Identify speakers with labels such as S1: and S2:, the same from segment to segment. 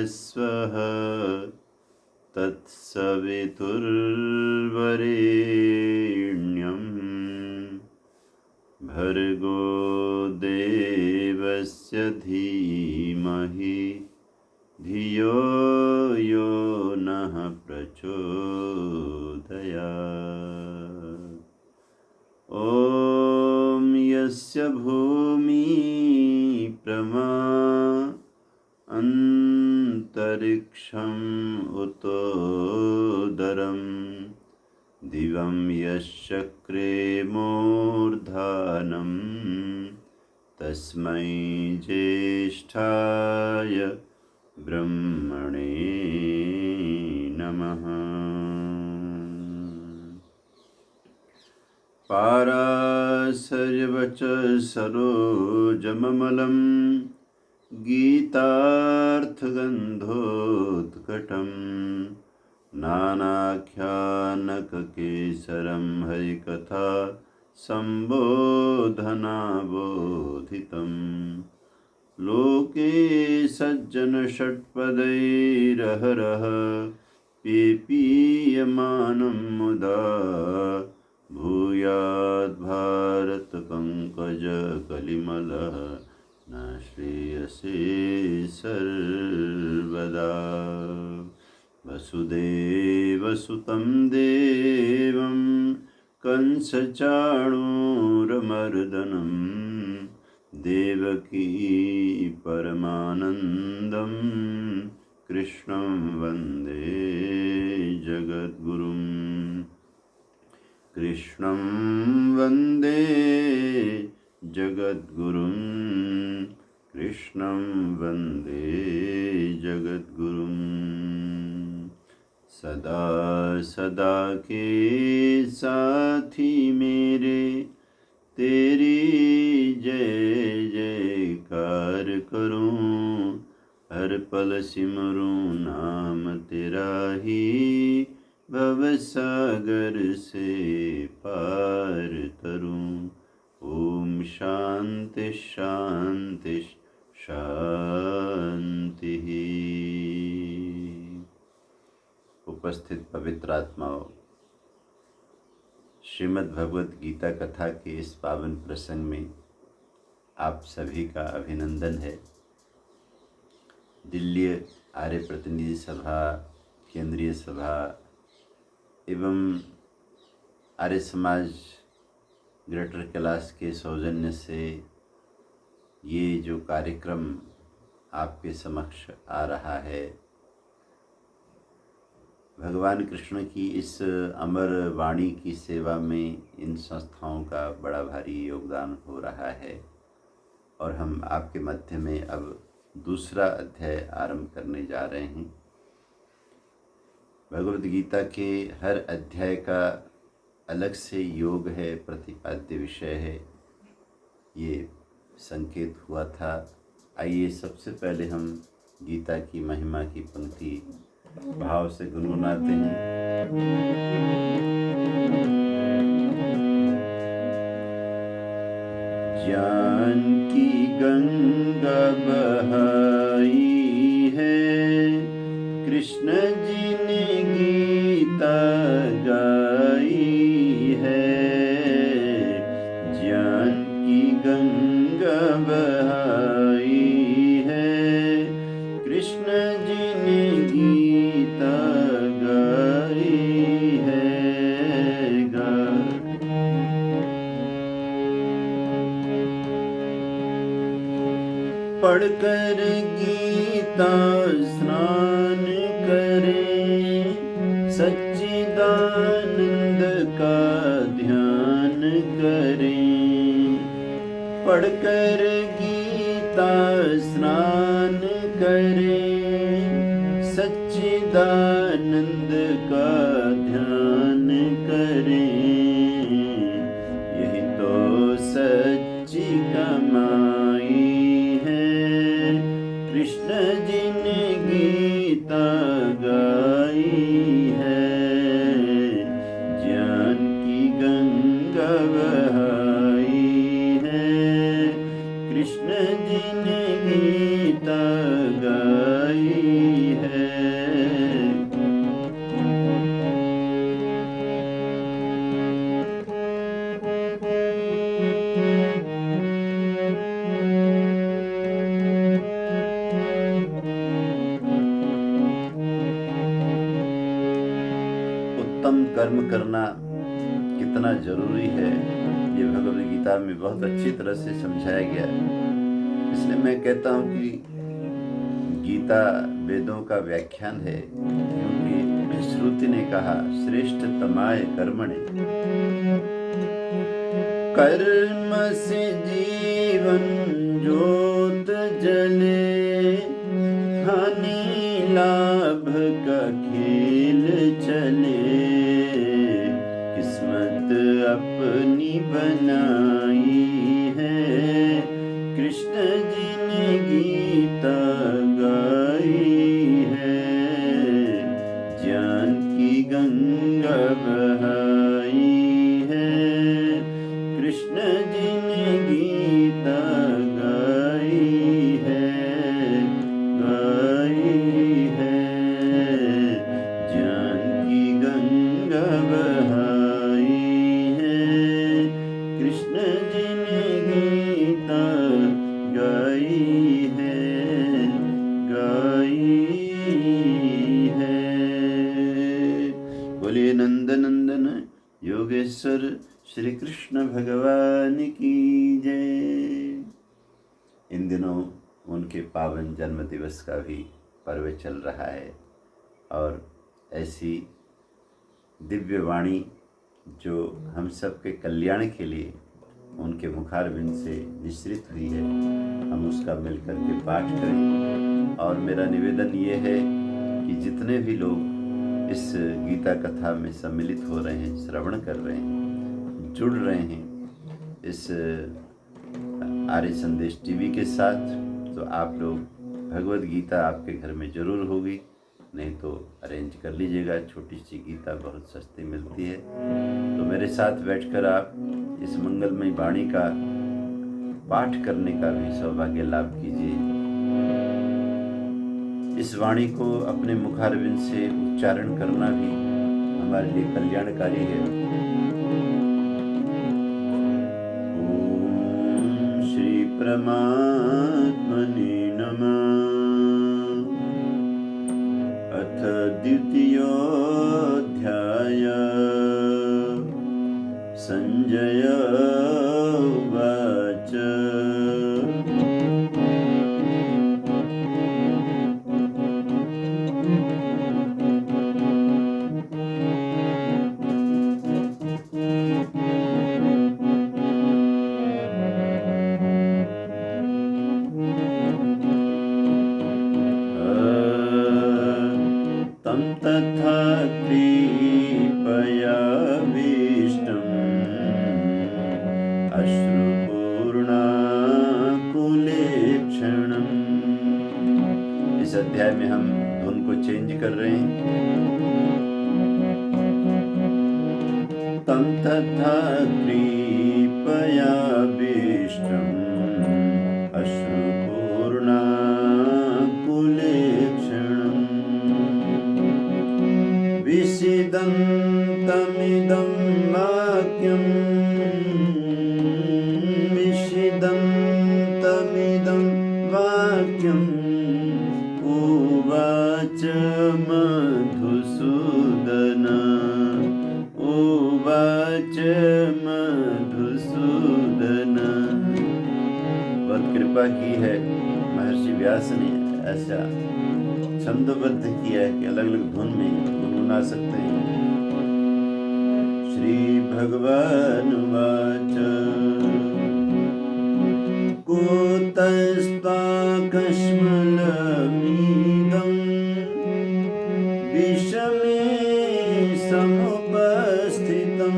S1: स्वः तत्सवितुर्वरेण्यं भर्गो देवस्य धीमहि धियो यो नः प्रचोदयात्। ॐ यस्य भूमि अन्तरिक्षम् उतोदरं दिवं यश्चक्रे मूर्धानं तस्मै ज्येष्ठाय ब्रह्मणे नमः। पाराशर्यवचसरोजममलं गीतार्थगन्धोत्कटं नानाख्यानककेसरं हरिकथा सम्बोधनाबोधितं लोके सज्जनषट्पदैरहरः पेपीयमानं मुदा भूयाद्भारतपङ्कजकलिमलः न श्रेयसे सर्वदा। वसुदेवसुतं देवं कंसचाणूरमर्दनं देवकी परमानन्दं कृष्णं वन्दे जगद्गुरुं। कृष्णं वन्दे जगद्गुरुं, कृष्णं वन्दे जगद्गुरुं। सदा सदा के साथी मेरे तेरी जय जयकार करूं, हर पल सिमरूं नाम तेरा ही भवसागर से पार तरूं। ओम शांति शांति शांति। उपस्थित पवित्र आत्माओं, श्रीमद् भगवत गीता कथा के इस पावन प्रसंग में आप सभी का अभिनंदन है। दिल्ली आर्य प्रतिनिधि सभा, केंद्रीय सभा एवं आर्य समाज ग्रेटर कैलाश के सौजन्य से ये जो कार्यक्रम आपके समक्ष आ रहा है, भगवान कृष्ण की इस अमर वाणी की सेवा में इन संस्थाओं का बड़ा भारी योगदान हो रहा है। और हम आपके मध्य में अब दूसरा अध्याय आरंभ करने जा रहे हैं। भगवद गीता के हर अध्याय का अलग से योग है, प्रतिपाद्य विषय है, ये संकेत हुआ था। आइए सबसे पहले हम गीता की महिमा की पंक्ति भाव से गुनगुनाते हैं। ज्ञान की गंगा बहाई है, कृष्ण जी ने गीता गाई है। ज्ञान की गंगा बहाई है, कृष्ण जी ने गीता गाई है। पढ़कर गीता स्नान करें, सच्चिदानंद का ध्यान करें। पढ़कर गीता स्नान करें, सच्चिदानंद का ध्यान करें। यही तो सच्ची कमाई है, कृष्ण जी ने गीता गाई है। ज्ञान की गंगा बहाई है, कृष्ण जी ने गीता गाई कर्म करना कितना जरूरी है, ये भगवद गीता में बहुत अच्छी तरह से समझाया गया है। इसलिए मैं कहता हूँ कि गीता वेदों का व्याख्यान है, क्योंकि श्रुति ने कहा श्रेष्ठतमाय कर्मणे, कर्म से जीवन ज्योत जले, हानि लाभ का खेल चले, किस्मत अपनी बनाई है, कृष्ण जी ने गीता गाई है, ज्ञान की गंगा बहाई है, कृष्ण जी ने गीता गाई है, ज्ञान की गंगा बहाई है, कृष्ण जी ने गीता गाई है। बोलिए नंदनंदन योगेश्वर श्री कृष्ण भगवान की जय। इन दिनों उनके पावन जन्म दिवस का भी पर्व चल रहा है, और ऐसी दिव्य वाणी जो हम सब के कल्याण के लिए उनके मुखारविंद से निश्रित हुई है, हम उसका मिलकर के पाठ करें। और मेरा निवेदन ये है कि जितने भी लोग इस गीता कथा में सम्मिलित हो रहे हैं, श्रवण कर रहे हैं, जुड़ रहे हैं इस आर्य संदेश टीवी के साथ, तो आप लोग भगवद गीता आपके घर में जरूर होगी, नहीं तो अरेंज कर लीजिएगा। छोटी सी गीता बहुत सस्ती मिलती है, तो मेरे साथ बैठकर आप इस मंगलमय वाणी का पाठ करने का भी सौभाग्य लाभ कीजिए। इस वाणी को अपने मुखारविंद से उच्चारण करना भी हमारे लिए कल्याणकारी है। ओम श्री परमात्मने नमः। अथ द्वितीयोऽध्याय। संजय उवाच। तं तथा कृपयाविष्टम् अश्रुपूर्णाकुलेक्षणम्। इस अध्याय में हम धुन को चेंज कर रहे हैं। तं तथा कृपयाविष्टम् अश्रुपूर्णाकुलेक्षणम्। विषिदन्तमिदं वाक्यम्। विषिदन्तमिदं वाक्यम्। उवाच मधुसूदन। उवाच मधुसूदन। बहुत कृपा की है महर्षि व्यास ने, ऐसा छंदोबद्ध किया है कि अलग अलग धुन में गुनगुना सकते हैं। श्री भगवान वाच। कूतस्त्वाकश्मलमिदं विषमे समुपस्थितं।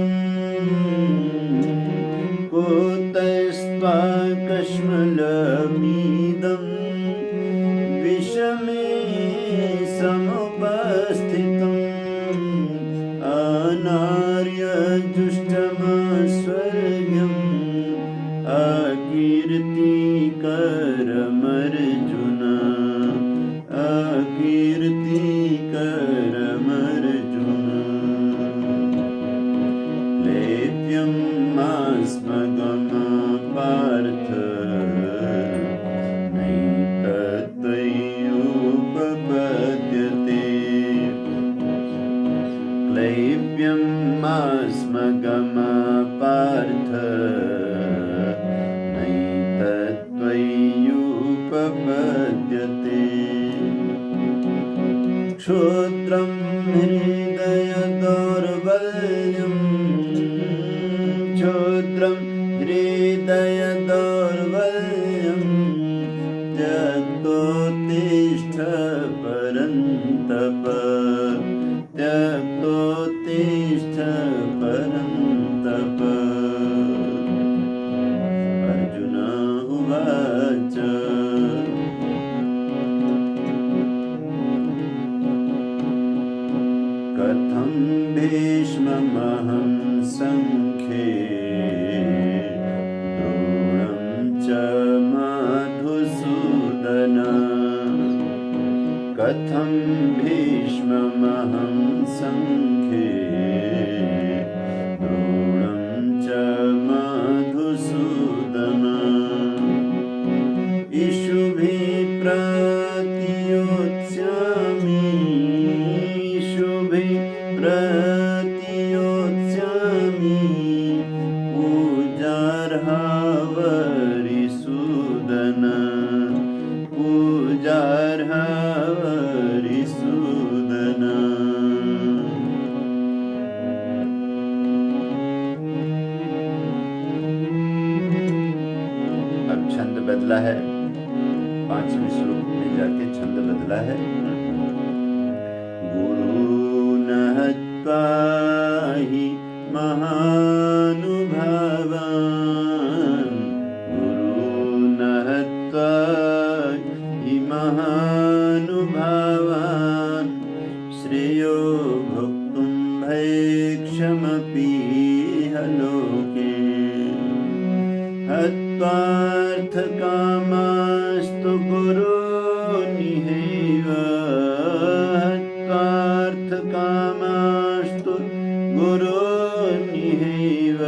S1: कूतस्त्वाकश्मलमिदं विषमे समुपस्थितम्। अनार्यजुष्टमस्वर्ग्यम् अकीर्तिकरमर्जुन। अकीर्तिकरमर्जुन। लेप्यं मास्मगं पार्थ नैतत्त्वयुपपद्यते। क्लैप्यं प्रपद्यते क्षुद्रं हृदय दौर्बल्यं क्षुद्रं हृदय दौर्बल्यं त्यक्तोत्तिष्ठ परन्तप त्यक्तोत्तिष्ठ परन्तप। अर्जुन उवाच कथं भीष्ममहं संख्ये द्रोणं च मधुसूदन कथं भीष्ममहं संख्ये द्रोणं च मधुसूदन इषुभिः प्रतियोत्स्यामि इषुभिः प्रतियोत्स्यामि पूजार्हा वरिसूदन पूजार्हा वरिसूदन। अब छंद बदला है, 5वें श्लोक में जाके छंद बदला है। गुरून् हत्वा हि महानुभावान् गुरून् हत्वा हि महानुभावान् श्रेयो भोक्तुं भैक्षमपीह लोके हत्वार्थकामास्तु गुरूनिहैव हत्वार्थकामास्तु गुरूनिहैव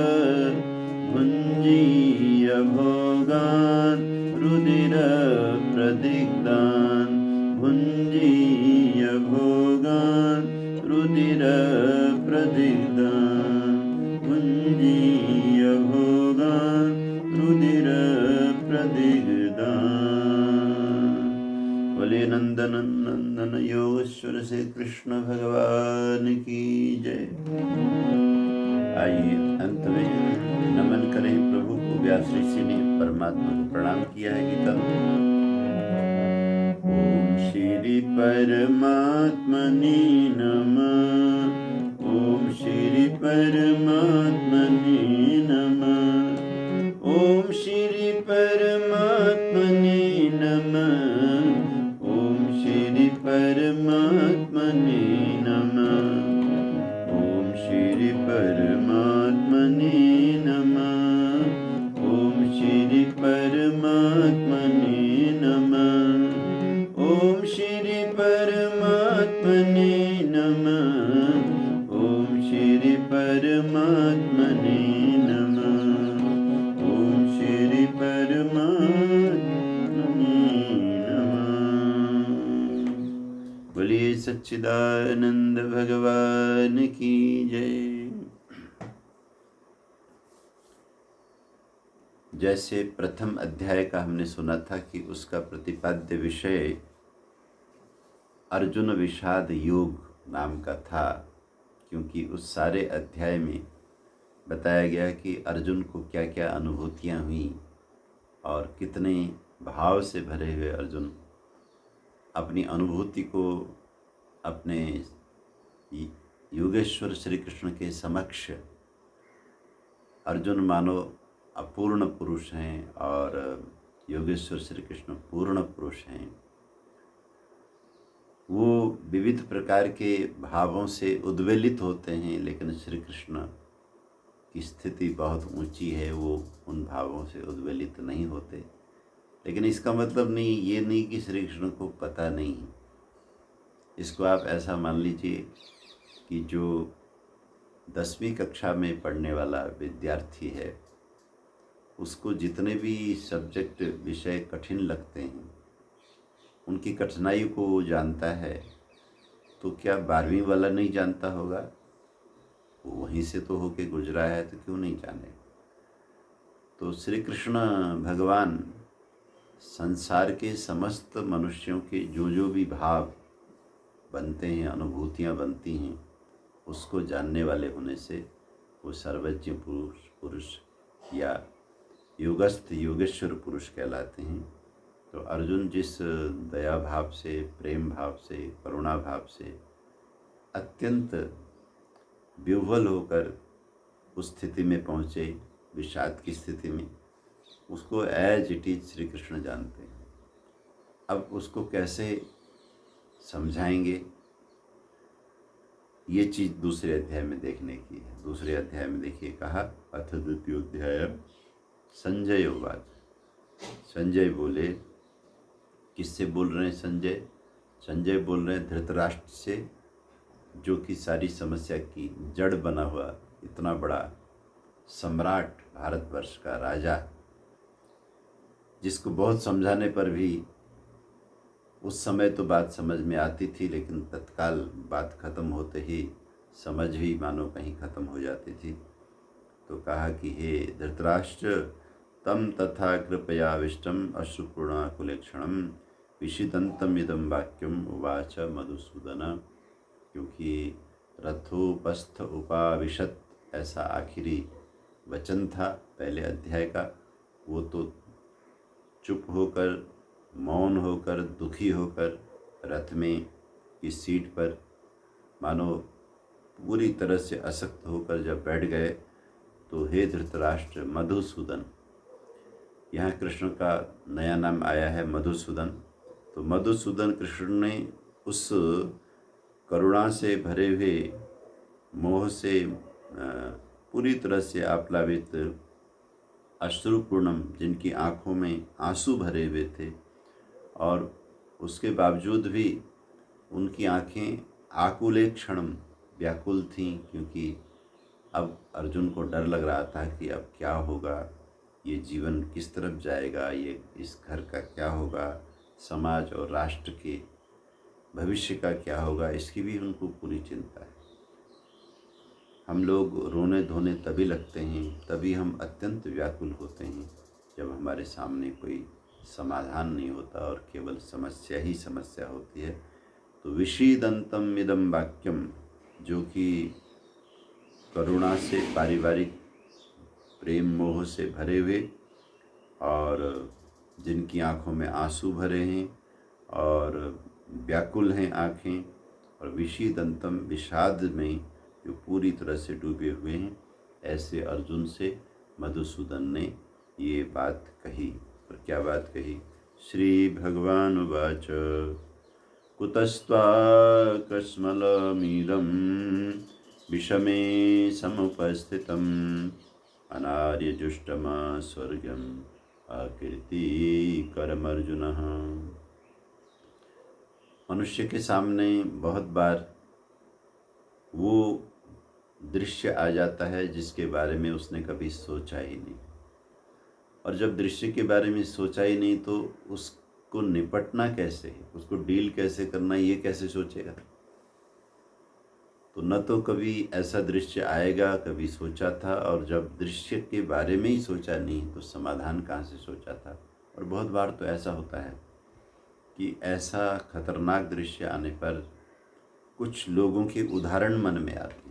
S1: भुञ्जीय भोगान् रुधिरप्रदिग्धान् भुञ्जीय भोगान् रुधिरप्रदिग्धान् भुञ्जीय भोगान् रुधिरप्रदिग्धान्। बोले नंदन नंदन योगेश्वर से कृष्ण भगवान की जय। आइए अंत में नमन करें प्रभु को। व्यास ऋषि ने परमात्मा को प्रणाम किया है गीता में। ओम श्री परमात्मने नमः ओम श्री परमात्मने नमः ओम श्री परमात्मने नमः ओम श्री परमात्मने नमः ओम श्री परमात्मने नमः ओम श्री परमात्मने नमः ओम श्री परमात्मने नमः ओम श्री परमात्मने नमः ओम श्री परमात्मने नमः। बोलिए सच्चिदानंद भगवान की जय। जैसे प्रथम अध्याय का हमने सुना था कि उसका प्रतिपाद्य विषय अर्जुन विषाद योग नाम का था, क्योंकि उस सारे अध्याय में बताया गया कि अर्जुन को क्या क्या अनुभूतियाँ हुई और कितने भाव से भरे हुए अर्जुन अपनी अनुभूति को अपने योगेश्वर श्री कृष्ण के समक्ष अर्जुन मानो अपूर्ण पुरुष हैं और योगेश्वर श्री कृष्ण पूर्ण पुरुष हैं। वो विविध प्रकार के भावों से उद्वेलित होते हैं, लेकिन श्री कृष्ण की स्थिति बहुत ऊंची है, वो उन भावों से उद्वेलित नहीं होते। लेकिन इसका मतलब ये नहीं कि श्री कृष्ण को पता नहीं। इसको आप ऐसा मान लीजिए कि जो 10वीं कक्षा में पढ़ने वाला विद्यार्थी है, उसको जितने भी सब्जेक्ट विषय कठिन लगते हैं, उनकी कठिनाई को वो जानता है, तो क्या 12वीं वाला नहीं जानता होगा? वो वहीं से तो होके गुजरा है, तो क्यों नहीं जाने। तो श्री कृष्ण भगवान संसार के समस्त मनुष्यों के जो भी भाव बनते हैं, अनुभूतियाँ बनती हैं, उसको जानने वाले होने से वो सर्वज्ञ पुरुष या योगस्थ योगेश्वर पुरुष कहलाते हैं। तो अर्जुन जिस दया भाव से, प्रेम भाव से, करुणा भाव से अत्यंत विह्वल होकर उस स्थिति में पहुँचे, विषाद की स्थिति में, उसको as it is Shri Krishna जानते हैं। अब उसको कैसे समझाएंगे, ये चीज़ दूसरे अध्याय में देखने की है। दूसरे अध्याय में देखिए, कहा अथ द्वितीयोध्याय संजय उवाच। संजय बोले, किससे बोल रहे हैं संजय? संजय बोल रहे हैं धृतराष्ट्र से, जो कि सारी समस्या की जड़ बना हुआ इतना बड़ा सम्राट, भारतवर्ष का राजा, जिसको बहुत समझाने पर भी उस समय तो बात समझ में आती थी, लेकिन तत्काल बात खत्म होते ही समझ भी मानो कहीं खत्म हो जाती थी। तो कहा कि हे धृतराष्ट्र, तम तथा कृपयाविष्टम अश्रुपूर्णाकुलेक्षणम विषिदंतम इदम वाक्यम उवाच मधुसूदन। क्योंकि रथोपस्थ उपाविशत ऐसा आखिरी वचन था पहले अध्याय का, वो तो चुप होकर, मौन होकर, दुखी होकर रथ में की सीट पर मानो पूरी तरह से असक्त होकर जब बैठ गए, तो हे धृतराष्ट्र मधुसूदन, यहाँ कृष्ण का नया नाम आया है मधुसूदन। तो मधुसूदन कृष्ण ने उस करुणा से भरे हुए, मोह से पूरी तरह से आप्लावित अश्रुपूर्णम, जिनकी आँखों में आंसू भरे हुए थे, और उसके बावजूद भी उनकी आँखें आकुले क्षणम, व्याकुल थीं, क्योंकि अब अर्जुन को डर लग रहा था कि अब क्या होगा, ये जीवन किस तरफ जाएगा, ये इस घर का क्या होगा, समाज और राष्ट्र के भविष्य का क्या होगा, इसकी भी उनको पूरी चिंता है। हम लोग रोने धोने तभी लगते हैं, तभी हम अत्यंत व्याकुल होते हैं, जब हमारे सामने कोई समाधान नहीं होता और केवल समस्या ही समस्या होती है। तो विषीदंतम इदम वाक्यम, जो कि करुणा से, पारिवारिक प्रेम मोह से भरे हुए, और जिनकी आँखों में आंसू भरे हैं और व्याकुल हैं आँखें, और विषीदंतम, विषाद में जो पूरी तरह से डूबे हुए हैं, ऐसे अर्जुन से मधुसूदन ने ये बात कही। और क्या बात कही? श्री भगवान उवाच कुतस्त्वाकस्मलमिदं विषमे समुपस्थितम् अनार्यजुष्टमा स्वर्गम् अकीर्तिकरमर्जुनः। मनुष्य के सामने बहुत बार वो दृश्य आ जाता है जिसके बारे में उसने कभी सोचा ही नहीं, और जब दृश्य के बारे में सोचा ही नहीं तो उसको निपटना कैसे, उसको डील कैसे करना, ये कैसे सोचेगा? तो न तो कभी ऐसा दृश्य आएगा, कभी सोचा था, और जब दृश्य के बारे में ही सोचा नहीं तो समाधान कहाँ से सोचा था। और बहुत बार तो ऐसा होता है कि ऐसा खतरनाक दृश्य आने पर कुछ लोगों के उदाहरण मन में आते हैं।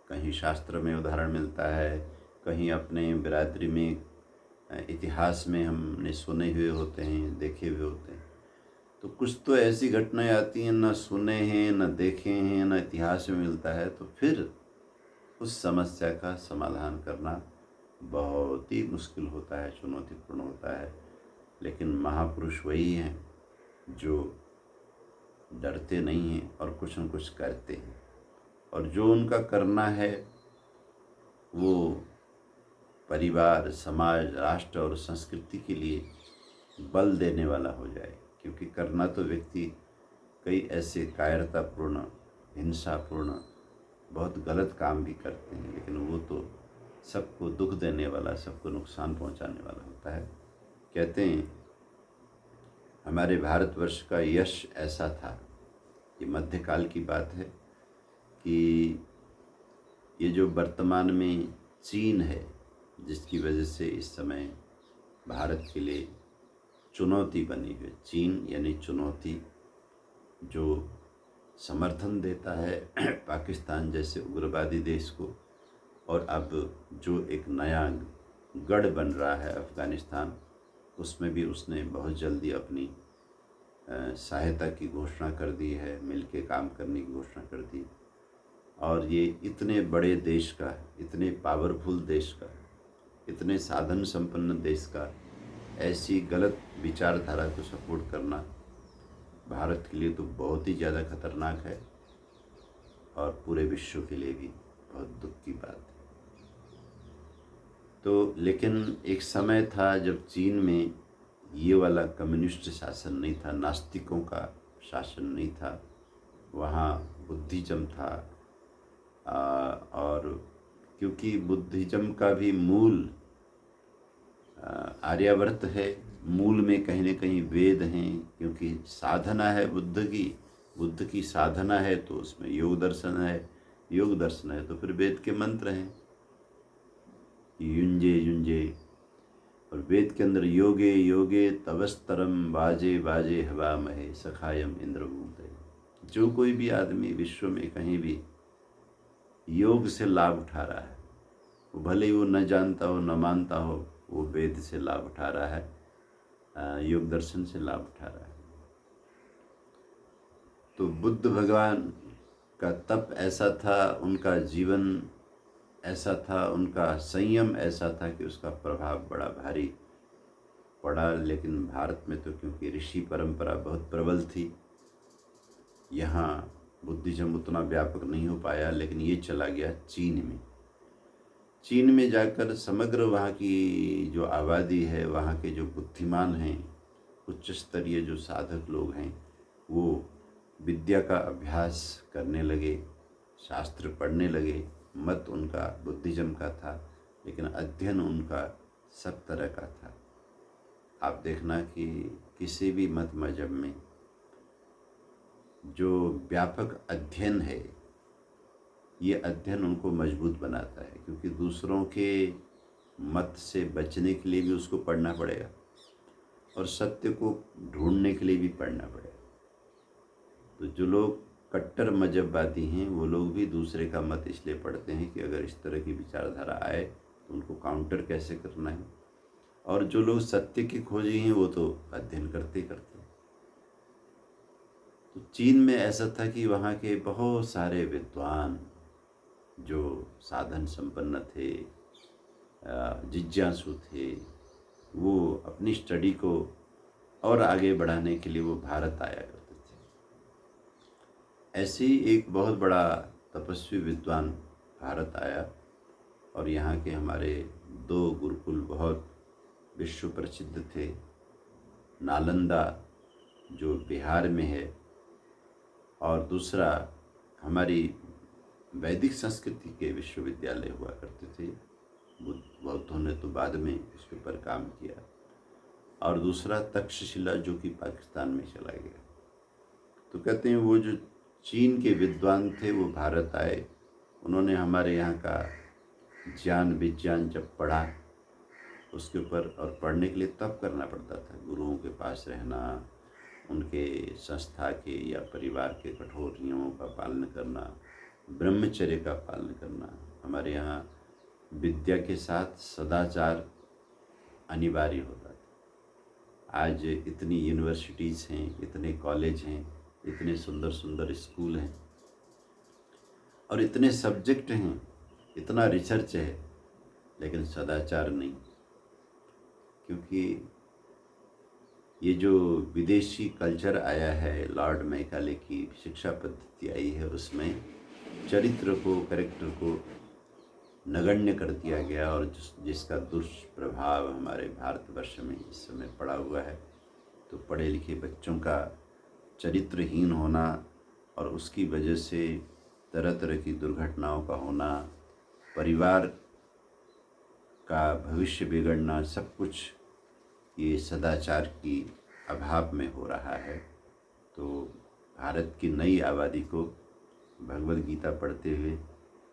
S1: कहीं शास्त्र में उदाहरण मिलता है, कहीं अपने बिरादरी में, इतिहास में हमने सुने हुए होते हैं, देखे हुए होते हैं। तो कुछ तो ऐसी घटनाएं आती हैं, न सुने हैं, न देखे हैं, न इतिहास में मिलता है, तो फिर उस समस्या का समाधान करना बहुत ही मुश्किल होता है, चुनौतीपूर्ण होता है। लेकिन महापुरुष वही हैं जो डरते नहीं हैं और कुछ न कुछ करते हैं, और जो उनका करना है वो परिवार, समाज, राष्ट्र और संस्कृति के लिए बल देने वाला हो जाए। क्योंकि करना तो व्यक्ति कई ऐसे कायरतापूर्ण, हिंसापूर्ण, बहुत गलत काम भी करते हैं, लेकिन वो तो सबको दुख देने वाला, सबको नुकसान पहुंचाने वाला होता है। कहते हैं हमारे भारतवर्ष का यश ऐसा था, ये मध्यकाल की बात है, कि ये जो वर्तमान में चीन है, जिसकी वजह से इस समय भारत के लिए चुनौती बनी हुई। चीन यानी चुनौती, जो समर्थन देता है पाकिस्तान जैसे उग्रवादी देश को, और अब जो एक नया गढ़ बन रहा है अफ़गानिस्तान, उसमें भी उसने बहुत जल्दी अपनी सहायता की घोषणा कर दी है, मिलके काम करने की घोषणा कर दी। और ये इतने बड़े देश का, इतने पावरफुल देश का, इतने साधन संपन्न देश का ऐसी गलत विचारधारा को सपोर्ट करना भारत के लिए तो बहुत ही ज़्यादा खतरनाक है, और पूरे विश्व के लिए भी बहुत दुख की बात है। तो लेकिन एक समय था जब चीन में ये वाला कम्युनिस्ट शासन नहीं था, नास्तिकों का शासन नहीं था, वहाँ बुद्धिज़्म था। और क्योंकि बुद्धिज़्म का भी मूल आर्यावर्त है, मूल में कहीं न कहीं वेद हैं, क्योंकि साधना है बुद्ध की साधना है, तो उसमें योग दर्शन है तो फिर वेद के मंत्र हैं, युंजे युंजे, और वेद के अंदर योगे योगे तवस्तरम वाजे वाजे हवा महे सखायम इंद्रभूते। जो कोई भी आदमी विश्व में कहीं भी योग से लाभ उठा रहा है, वो भले ही वो न जानता हो न मानता हो, वो वेद से लाभ उठा रहा है, योग दर्शन से लाभ उठा रहा है। तो बुद्ध भगवान का तप ऐसा था, उनका जीवन ऐसा था, उनका संयम ऐसा था कि उसका प्रभाव बड़ा भारी पड़ा। लेकिन भारत में तो क्योंकि ऋषि परंपरा बहुत प्रबल थी, यहाँ बुद्धिज़्म उतना व्यापक नहीं हो पाया, लेकिन ये चला गया चीन में जाकर समग्र वहाँ की जो आबादी है, वहाँ के जो बुद्धिमान हैं, उच्च स्तरीय जो साधक लोग हैं, वो विद्या का अभ्यास करने लगे, शास्त्र पढ़ने लगे। मत उनका बुद्धिज़्म का था, लेकिन अध्ययन उनका सब तरह का था। आप देखना कि किसी भी मत मजहब में जो व्यापक अध्ययन है, ये अध्ययन उनको मजबूत बनाता है, क्योंकि दूसरों के मत से बचने के लिए भी उसको पढ़ना पड़ेगा, और सत्य को ढूंढने के लिए भी पढ़ना पड़ेगा। तो जो लोग कट्टर मजहबवादी हैं, वो लोग भी दूसरे का मत इसलिए पढ़ते हैं कि अगर इस तरह की विचारधारा आए तो उनको काउंटर कैसे करना है। और जो लोग सत्य की खोजी हैं, वो तो अध्ययन करते करते। तो चीन में ऐसा था कि वहाँ के बहुत सारे विद्वान जो साधन संपन्न थे, जिज्ञासु थे, वो अपनी स्टडी को और आगे बढ़ाने के लिए वो भारत आया करते थे। ऐसे ही एक बहुत बड़ा तपस्वी विद्वान भारत आया, और यहाँ के हमारे 2 गुरुकुल बहुत विश्व प्रसिद्ध थे। नालंदा जो बिहार में है, और दूसरा हमारी वैदिक संस्कृति के विश्वविद्यालय हुआ करते थे। बौद्धों ने तो बाद में इसके ऊपर काम किया। और दूसरा तक्षशिला जो कि पाकिस्तान में चला गया। तो कहते हैं वो जो चीन के विद्वान थे वो भारत आए, उन्होंने हमारे यहाँ का ज्ञान विज्ञान जब पढ़ा उसके ऊपर, और पढ़ने के लिए तब करना पड़ता था, गुरुओं के पास रहना, उनके संस्था के या परिवार के कठोर नियमों का पालन करना, ब्रह्मचर्य का पालन करना। हमारे यहाँ विद्या के साथ सदाचार अनिवार्य होता था। आज इतनी यूनिवर्सिटीज़ हैं, इतने कॉलेज हैं, इतने सुंदर सुंदर स्कूल हैं, और इतने सब्जेक्ट हैं, इतना रिसर्च है, लेकिन सदाचार नहीं। क्योंकि ये जो विदेशी कल्चर आया है, लॉर्ड मैकाले की शिक्षा पद्धति आई है, उसमें चरित्र को, कैरेक्टर को नगण्य कर दिया गया, और जिसका दुष्प्रभाव हमारे भारतवर्ष में इस समय पड़ा हुआ है। तो पढ़े लिखे बच्चों का चरित्रहीन होना, और उसकी वजह से तरह तरह की दुर्घटनाओं का होना, परिवार का भविष्य बिगड़ना, सब कुछ ये सदाचार की अभाव में हो रहा है। तो भारत की नई आबादी को भगवद गीता पढ़ते हुए,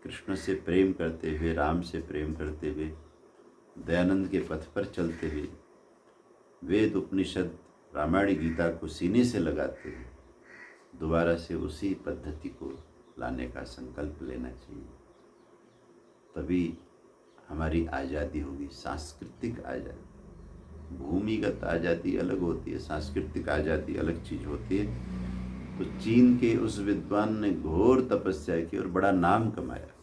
S1: कृष्ण से प्रेम करते हुए, राम से प्रेम करते हुए, दयानंद के पथ पर चलते हुए, वेद उपनिषद रामायण गीता को सीने से लगाते हुए दोबारा से उसी पद्धति को लाने का संकल्प लेना चाहिए। तभी हमारी आज़ादी होगी, सांस्कृतिक आज़ादी। भूमिगत आज़ादी अलग होती है, सांस्कृतिक आज़ादी अलग चीज़ होती है। तो चीन के उस विद्वान ने घोर तपस्या की और बड़ा नाम कमाया।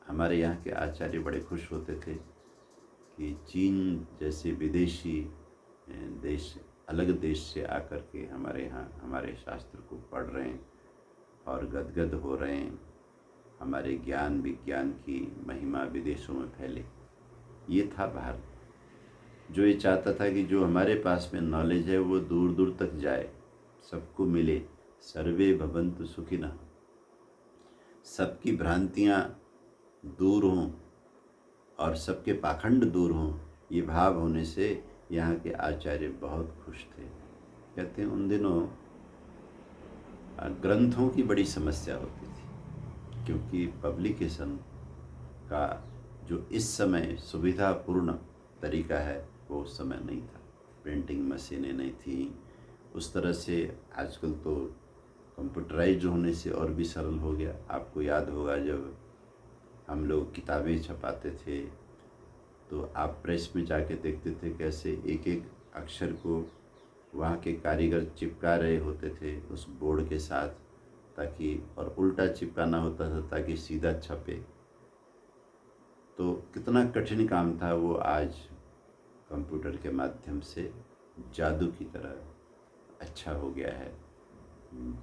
S1: हमारे यहाँ के आचार्य बड़े खुश होते थे कि चीन जैसे विदेशी देश, अलग देश से आकर के हमारे यहाँ हमारे शास्त्र को पढ़ रहे हैं और गदगद हो रहे हैं। हमारे ज्ञान विज्ञान की महिमा विदेशों में फैले। ये था भारत, जो ये चाहता था कि जो हमारे पास में नॉलेज है वो दूर दूर तक जाए, सबको मिले। सर्वे भवन्तु सुखिनः, सबकी भ्रांतियाँ दूर हों और सबके पाखंड दूर हों, ये भाव होने से यहाँ के आचार्य बहुत खुश थे। कहते हैं उन दिनों ग्रंथों की बड़ी समस्या होती थी, क्योंकि पब्लिकेशन का जो इस समय सुविधापूर्ण तरीका है वो उस समय नहीं था। प्रिंटिंग मशीनें नहीं थी उस तरह से। आजकल तो कंप्यूटराइज होने से और भी सरल हो गया। आपको याद होगा जब हम लोग किताबें छपाते थे तो आप प्रेस में जाके देखते थे कैसे एक एक अक्षर को वहाँ के कारीगर चिपका रहे होते थे उस बोर्ड के साथ, ताकि और उल्टा चिपकाना होता था ताकि सीधा छपे। तो कितना कठिन काम था वो आज कंप्यूटर के माध्यम से जादू की तरह अच्छा हो गया है।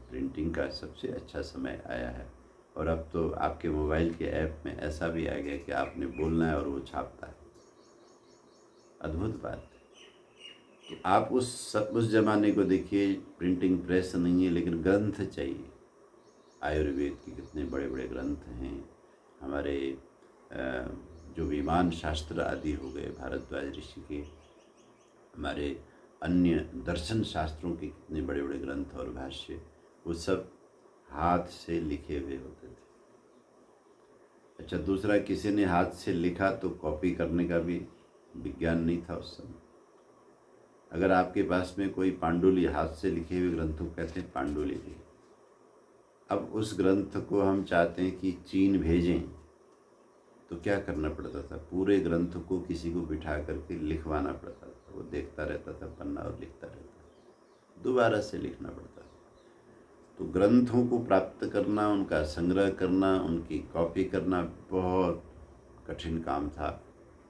S1: प्रिंटिंग का सबसे अच्छा समय आया है। और अब तो आपके मोबाइल के ऐप में ऐसा भी आ गया कि आपने बोलना है और वो छापता है। अद्भुत बात है। तो आप उस ज़माने को देखिए, प्रिंटिंग प्रेस नहीं है लेकिन ग्रंथ चाहिए। आयुर्वेद के कितने बड़े बड़े ग्रंथ हैं। हमारे जो विमान शास्त्र आदि हो गए भारद्वाज ऋषि के, हमारे अन्य दर्शन शास्त्रों के कितने बड़े बड़े ग्रंथ और भाष्य, वो सब हाथ से लिखे हुए होते थे। अच्छा, दूसरा, किसी ने हाथ से लिखा तो कॉपी करने का भी विज्ञान नहीं था उस समय। अगर आपके पास में कोई पांडुली, हाथ से लिखे हुए ग्रंथों को कहते हैं पांडुली थी। अब उस ग्रंथ को हम चाहते हैं कि चीन भेजें तो क्या करना पड़ता था? पूरे ग्रंथ को किसी को बिठा करके लिखवाना पड़ता था। वो देखता रहता था पन्ना और लिखता रहता था, दोबारा से लिखना पड़ता था। तो ग्रंथों को प्राप्त करना, उनका संग्रह करना, उनकी कॉपी करना बहुत कठिन काम था।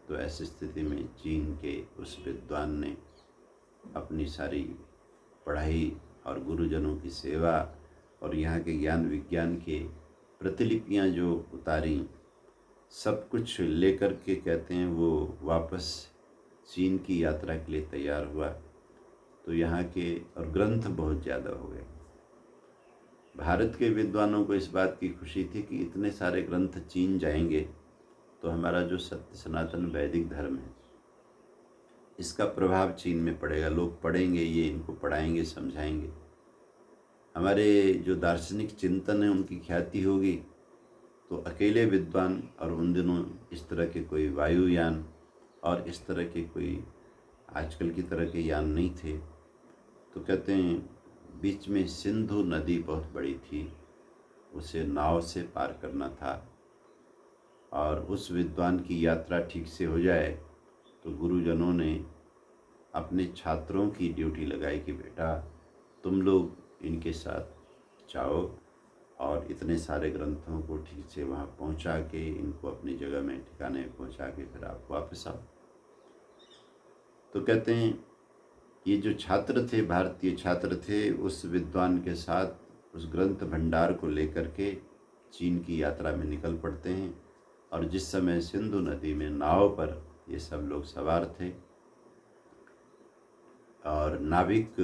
S1: तो ऐसी स्थिति में चीन के उस विद्वान ने अपनी सारी पढ़ाई और गुरुजनों की सेवा और यहाँ के ज्ञान विज्ञान के प्रतिलिपियाँ जो उतारी, सब कुछ लेकर के कहते हैं वो वापस चीन की यात्रा के लिए तैयार हुआ। तो यहाँ के और ग्रंथ बहुत ज़्यादा हो गए। भारत के विद्वानों को इस बात की खुशी थी कि इतने सारे ग्रंथ चीन जाएंगे तो हमारा जो सत्य सनातन वैदिक धर्म है इसका प्रभाव चीन में पड़ेगा। लोग पढ़ेंगे, ये इनको पढ़ाएंगे, समझाएंगे। हमारे जो दार्शनिक चिंतन है उनकी ख्याति होगी। तो अकेले विद्वान, और उन दिनों इस तरह के कोई वायुयान और इस तरह के कोई आजकल की तरह के यान नहीं थे। तो कहते हैं बीच में सिंधु नदी बहुत बड़ी थी, उसे नाव से पार करना था। और उस विद्वान की यात्रा ठीक से हो जाए तो गुरुजनों ने अपने छात्रों की ड्यूटी लगाई कि बेटा तुम लोग इनके साथ जाओ और इतने सारे ग्रंथों को ठीक से वहाँ पहुँचा के इनको अपनी जगह में ठिकाने पहुँचा के फिर आप वापस आओ। तो कहते हैं ये जो छात्र थे, भारतीय छात्र थे, उस विद्वान के साथ उस ग्रंथ भंडार को लेकर के चीन की यात्रा में निकल पड़ते हैं। और जिस समय सिंधु नदी में नाव पर ये सब लोग सवार थे और नाविक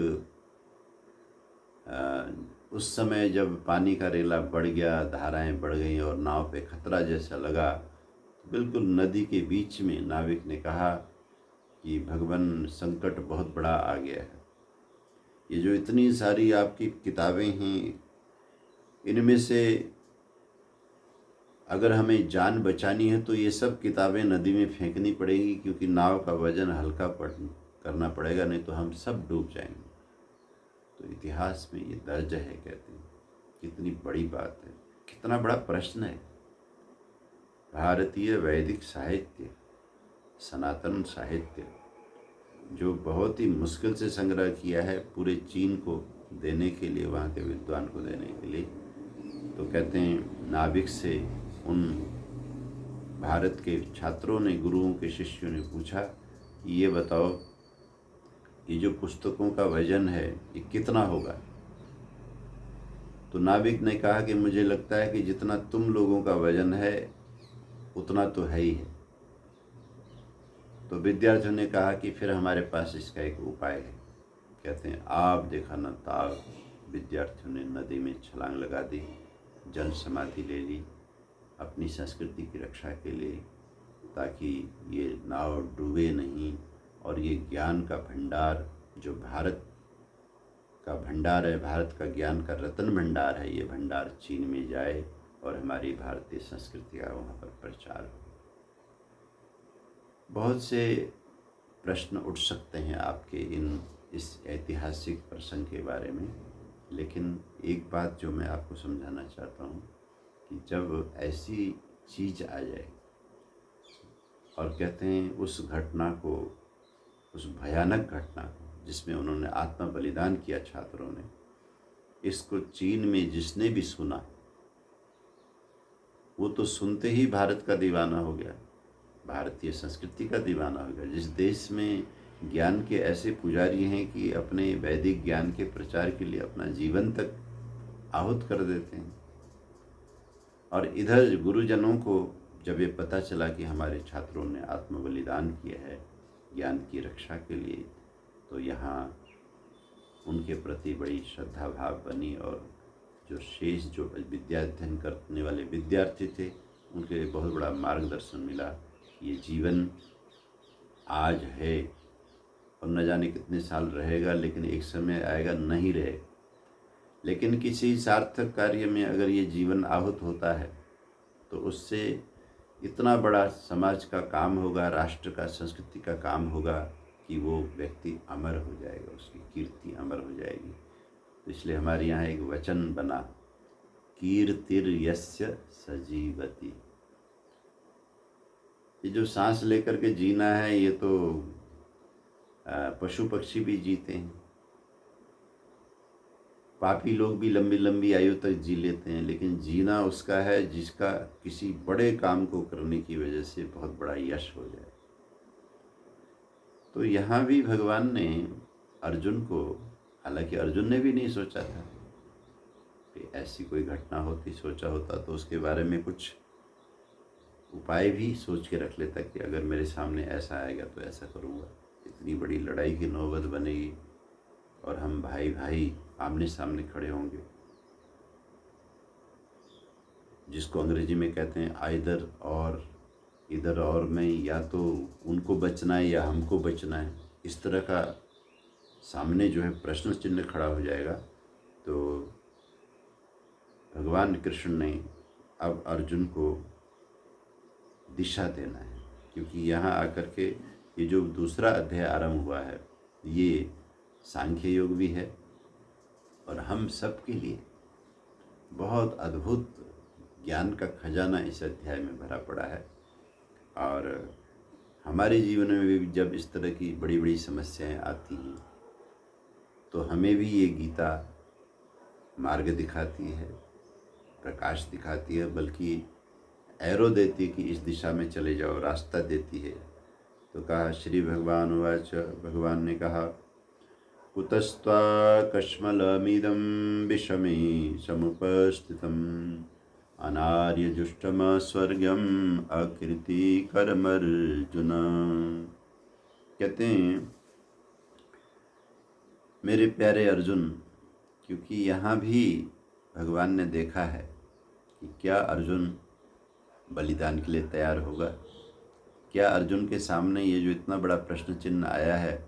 S1: उस समय जब पानी का रेला बढ़ गया, धाराएं बढ़ गईं और नाव पे खतरा जैसा लगा, तो बिल्कुल नदी के बीच में नाविक ने कहा कि भगवान संकट बहुत बड़ा आ गया है। ये जो इतनी सारी आपकी किताबें हैं, इनमें से अगर हमें जान बचानी है तो ये सब किताबें नदी में फेंकनी पड़ेगी, क्योंकि नाव का वजन हल्का करना पड़ेगा, नहीं तो हम सब डूब जाएंगे। तो इतिहास में ये दर्ज है, कहते हैं। कितनी बड़ी बात है, कितना बड़ा प्रश्न है। भारतीय वैदिक साहित्य, सनातन साहित्य, जो बहुत ही मुश्किल से संग्रह किया है पूरे चीन को देने के लिए, वहाँ के विद्वान को देने के लिए। तो कहते हैं नाभिक से उन भारत के छात्रों ने, गुरुओं के शिष्यों ने पूछा कि ये बताओ, ये जो पुस्तकों का वजन है ये कितना होगा। तो नाभिक ने कहा कि मुझे लगता है कि जितना तुम लोगों का वजन है उतना तो है ही है। तो विद्यार्थियों ने कहा कि फिर हमारे पास इसका एक उपाय है। कहते हैं आप देखा न ताब, विद्यार्थियों ने नदी में छलांग लगा दी, जल समाधि ले ली अपनी संस्कृति की रक्षा के लिए, ताकि ये नाव डूबे नहीं और ये ज्ञान का भंडार जो भारत का भंडार है, भारत का ज्ञान का रत्न भंडार है, ये भंडार चीन में जाए और हमारी भारतीय संस्कृति का वहाँ पर प्रचार हो। बहुत से प्रश्न उठ सकते हैं आपके इस ऐतिहासिक प्रसंग के बारे में, लेकिन एक बात जो मैं आपको समझाना चाहता हूँ कि जब ऐसी चीज़ आ जाए और कहते हैं उस घटना को, उस भयानक घटना को जिसमें उन्होंने आत्म बलिदान किया छात्रों ने, इसको चीन में जिसने भी सुना वो तो सुनते ही भारत का दीवाना हो गया, भारतीय संस्कृति का दीवाना हो गया। जिस देश में ज्ञान के ऐसे पुजारी हैं कि अपने वैदिक ज्ञान के प्रचार के लिए अपना जीवन तक आहूत कर देते हैं, और इधर गुरुजनों को जब ये पता चला कि हमारे छात्रों ने आत्म बलिदान किया है ज्ञान की रक्षा के लिए, तो यहाँ उनके प्रति बड़ी श्रद्धा भाव बनी, और जो शेष जो विद्या अध्ययन करने वाले विद्यार्थी थे उनके लिए बहुत बड़ा मार्गदर्शन मिला। ये जीवन आज है और न जाने कितने साल रहेगा, लेकिन एक समय आएगा नहीं रहे। लेकिन किसी सार्थक कार्य में अगर ये जीवन आहूत होता है तो उससे इतना बड़ा समाज का काम होगा, राष्ट्र का, संस्कृति का काम होगा कि वो व्यक्ति अमर हो जाएगा, उसकी कीर्ति अमर हो जाएगी। तो इसलिए हमारे यहाँ एक वचन बना, कीर्तिर यस्य सजीवति। ये जो सांस लेकर के जीना है ये तो पशु पक्षी भी जीते हैं, पापी लोग भी लंबी लंबी आयु तक जी लेते हैं, लेकिन जीना उसका है जिसका किसी बड़े काम को करने की वजह से बहुत बड़ा यश हो जाए। तो यहाँ भी भगवान ने अर्जुन को, हालांकि अर्जुन ने भी नहीं सोचा था कि ऐसी कोई घटना होती, सोचा होता तो उसके बारे में कुछ उपाय भी सोच के रख लेता कि अगर मेरे सामने ऐसा आएगा तो ऐसा करूँगा। इतनी बड़ी लड़ाई की नौबत बनेगी और हम भाई भाई आमने सामने खड़े होंगे, जिसको अंग्रेजी में कहते हैं आइदर और, इधर और में, या तो उनको बचना है या हमको बचना है, इस तरह का सामने जो है प्रश्न चिन्ह खड़ा हो जाएगा। तो भगवान कृष्ण ने अब अर्जुन को दिशा देना है, क्योंकि यहाँ आकर के ये जो दूसरा अध्याय आरंभ हुआ है ये सांख्य योग भी है और हम सब के लिए बहुत अद्भुत ज्ञान का खजाना इस अध्याय में भरा पड़ा है। और हमारे जीवन में भी जब इस तरह की बड़ी बड़ी समस्याएं आती हैं तो हमें भी ये गीता मार्ग दिखाती है, प्रकाश दिखाती है, बल्कि एरो देती है कि इस दिशा में चले जाओ, रास्ता देती है। तो कहा श्री भगवान वाच, भगवान ने कहा, कुतस्त्वा कश्मलमिदं विषमे समुपस्थितम् अनार्यजुष्टम स्वर्गम अकृतिकरमर्जुन। कहते हैं मेरे प्यारे अर्जुन, क्योंकि यहाँ भी भगवान ने देखा है कि क्या अर्जुन बलिदान के लिए तैयार होगा, क्या अर्जुन के सामने ये जो इतना बड़ा प्रश्न चिन्ह आया है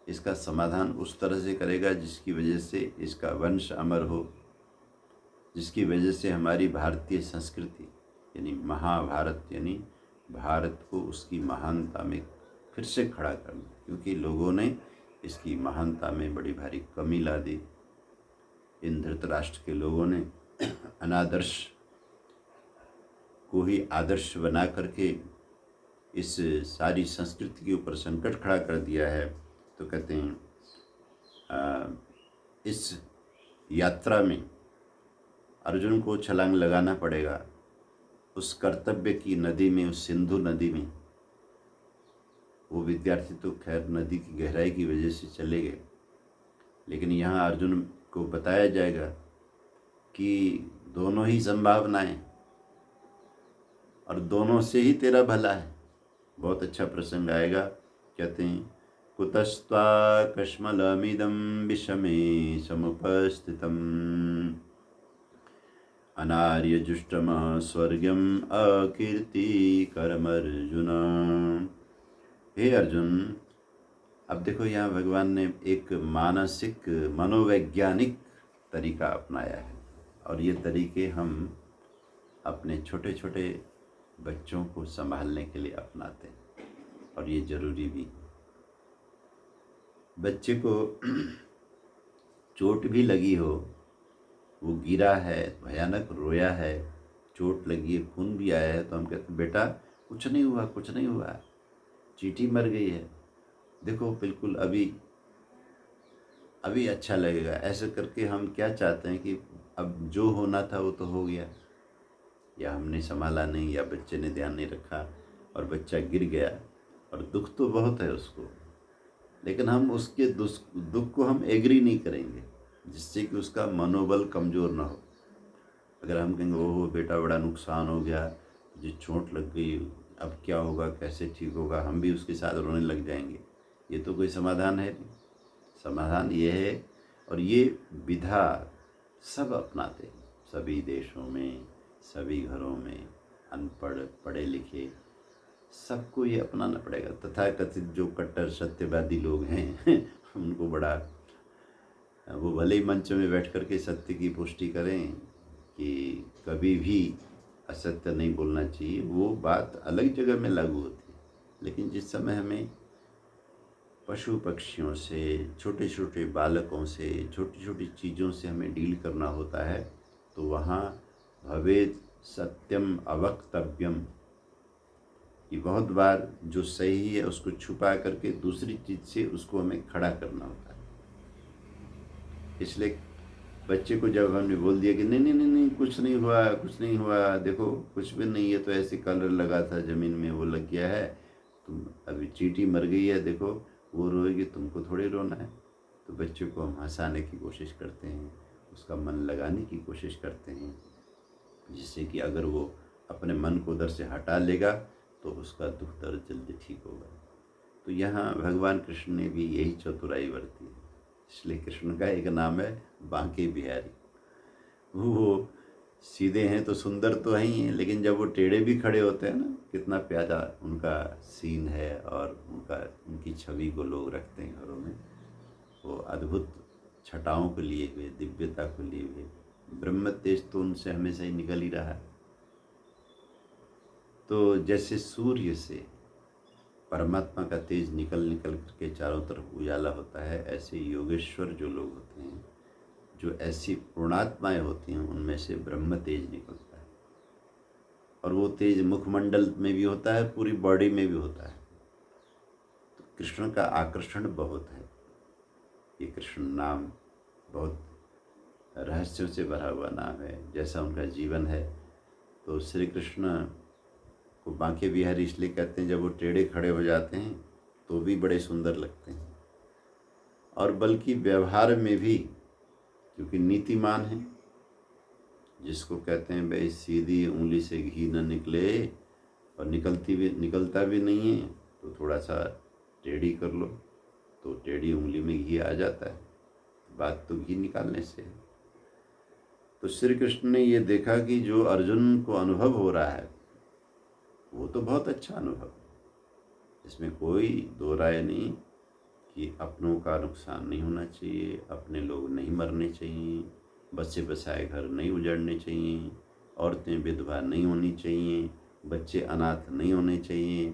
S1: इसका समाधान उस तरह से करेगा जिसकी वजह से इसका वंश अमर हो, जिसकी वजह से हमारी भारतीय संस्कृति यानी महाभारत, यानी भारत को उसकी महानता में फिर से खड़ा करना। क्योंकि लोगों ने इसकी महानता में बड़ी भारी कमी ला दी। इन धृतराष्ट्र के लोगों ने अनादर्श को ही आदर्श बना करके इस सारी संस्कृति के ऊपर संकट खड़ा कर दिया है। तो कहते हैं इस यात्रा में अर्जुन को छलांग लगाना पड़ेगा उस कर्तव्य की नदी में, उस सिंधु नदी में। वो विद्यार्थी तो खैर नदी की गहराई की वजह से चले गए, लेकिन यहाँ अर्जुन को बताया जाएगा कि दोनों ही संभावनाएं और दोनों से ही तेरा भला है। बहुत अच्छा प्रसंग आएगा। कहते हैं कुतस्त्वा कश्मलमिदं विषमे समुपस्थितम् अनार्यजुष्टम स्वर्गम अकीर्तिकरमर्जुन। हे अर्जुन, अब देखो यहाँ भगवान ने एक मानसिक मनोवैज्ञानिक तरीका अपनाया है, और ये तरीके हम अपने छोटे छोटे बच्चों को संभालने के लिए अपनाते हैं, और ये ज़रूरी भी। बच्चे को चोट भी लगी हो, वो गिरा है, भयानक रोया है, चोट लगी है, खून भी आया है, तो हम कहते हैं बेटा कुछ नहीं हुआ, कुछ नहीं हुआ, चींटी मर गई है, देखो बिल्कुल अभी अच्छा लगेगा। ऐसे करके हम क्या चाहते हैं कि अब जो होना था वो तो हो गया, या हमने संभाला नहीं, या बच्चे ने ध्यान नहीं रखा और बच्चा गिर गया, और दुख तो बहुत है उसको, लेकिन हम उसके दुख को हम एग्री नहीं करेंगे, जिससे कि उसका मनोबल कमज़ोर ना हो। अगर हम कहेंगे ओहो बेटा बड़ा नुकसान हो गया, मुझे चोट लग गई, अब क्या होगा, कैसे ठीक होगा, हम भी उसके साथ रोने लग जाएंगे, ये तो कोई समाधान है नहीं। समाधान ये है, और ये विधा सब अपनाते हैं, सभी देशों में, सभी घरों में, अनपढ़ पढ़े लिखे सबको ये अपनाना पड़ेगा। तथाकथित जो कट्टर सत्यवादी लोग हैं उनको बड़ा, वो भले ही मंच में बैठ कर के सत्य की पुष्टि करें कि कभी भी असत्य नहीं बोलना चाहिए, वो बात अलग जगह में लागू होती है, लेकिन जिस समय हमें पशु पक्षियों से, छोटे छोटे बालकों से, छोटी छोटी चीज़ों से हमें डील करना होता है, तो वहाँ भवेद सत्यम अवक्तव्यम, कि बहुत बार जो सही है उसको छुपा करके दूसरी चीज़ से उसको हमें खड़ा करना होता है। इसलिए बच्चे को जब हमने बोल दिया कि नहीं नहीं नहीं नहीं कुछ नहीं हुआ, कुछ नहीं हुआ, देखो कुछ भी नहीं है, तो ऐसे कलर लगा था ज़मीन में, वो लग गया है, तुम अभी चींटी मर गई है, देखो वो रोएगी, तुमको थोड़ी रोना है। तो बच्चे को हम हंसाने की कोशिश करते हैं, उसका मन लगाने की कोशिश करते हैं, जिससे कि अगर वो अपने मन को उधर से हटा लेगा तो उसका दुख दर्द जल्दी ठीक होगा। तो यहाँ भगवान कृष्ण ने भी यही चतुराई बरती है, इसलिए कृष्ण का एक नाम है बांके बिहारी। वो सीधे हैं तो सुंदर तो है ही हैं, लेकिन जब वो टेढ़े भी खड़े होते हैं ना, कितना प्यारा उनका सीन है, और उनकी छवि को लोग रखते हैं घरों में। वो अद्भुत छटाओं को लिए हुए, दिव्यता को लिए हुए, ब्रह्म तेज तो उनसे हमेशा ही निकल ही रहा है। तो जैसे सूर्य से परमात्मा का तेज निकल निकल करके चारों तरफ उजाला होता है, ऐसे योगेश्वर जो लोग होते हैं, जो ऐसी पूर्णात्माएं होती हैं, उनमें से ब्रह्म तेज निकलता है, और वो तेज मुखमंडल में भी होता है, पूरी बॉडी में भी होता है। तो कृष्ण का आकर्षण बहुत है। ये कृष्ण नाम बहुत रहस्यों से भरा हुआ नाम है, जैसा उनका जीवन है। तो श्री कृष्ण को बांके बिहारी इसलिए कहते हैं, जब वो टेढ़े खड़े हो जाते हैं तो भी बड़े सुंदर लगते हैं, और बल्कि व्यवहार में भी, क्योंकि नीतिमान है, जिसको कहते हैं भाई सीधी उंगली से घी न निकले, और निकलता भी नहीं है, तो थोड़ा सा टेढ़ी कर लो तो टेढ़ी उंगली में घी आ जाता है, बात तो घी निकालने से है। तो श्री कृष्ण ने ये देखा कि जो अर्जुन को अनुभव हो रहा है वो तो बहुत अच्छा अनुभव, इसमें कोई दो राय नहीं कि अपनों का नुकसान नहीं होना चाहिए, अपने लोग नहीं मरने चाहिए, बच्चे बसाए घर नहीं उजड़ने चाहिए, औरतें विधवा नहीं होनी चाहिए, बच्चे अनाथ नहीं होने चाहिए,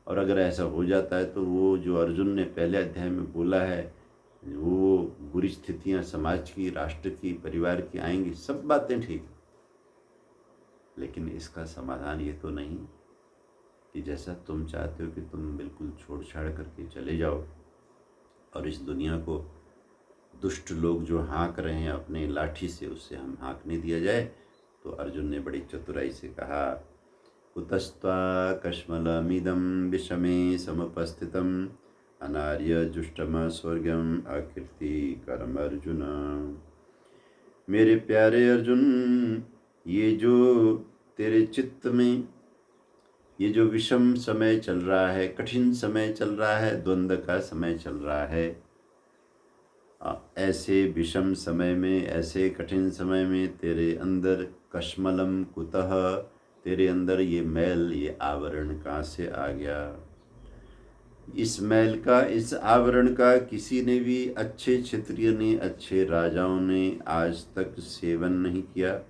S1: और अगर ऐसा हो जाता है तो वो जो अर्जुन ने पहले अध्याय में बोला है, वो बुरी स्थितियां समाज की, राष्ट्र की, परिवार की आएंगी, सब बातें ठीक है, लेकिन इसका समाधान ये तो नहीं कि जैसा तुम चाहते हो कि तुम बिल्कुल छोड़ छाड़ करके चले जाओ और इस दुनिया को दुष्ट लोग जो हाँक रहे हैं अपने लाठी से, उससे हम हाँकने दिया जाए। तो अर्जुन ने बड़ी चतुराई से कहा, कुतस्त्वा कश्मलमिदं विषमे समुपस्थितम् अनार्य जुष्टम स्वर्गम अकीर्तिकरम अर्जुन। मेरे प्यारे अर्जुन, ये जो तेरे चित्त में ये जो विषम समय चल रहा है, कठिन समय चल रहा है, द्वंद्व का समय चल रहा है, ऐसे विषम समय में, ऐसे कठिन समय में तेरे अंदर कश्मलम कुतः, तेरे अंदर ये मैल, ये आवरण कहाँ से आ गया? इस मैल का, इस आवरण का किसी ने भी, अच्छे क्षत्रिय ने, अच्छे राजाओं ने आज तक सेवन नहीं किया।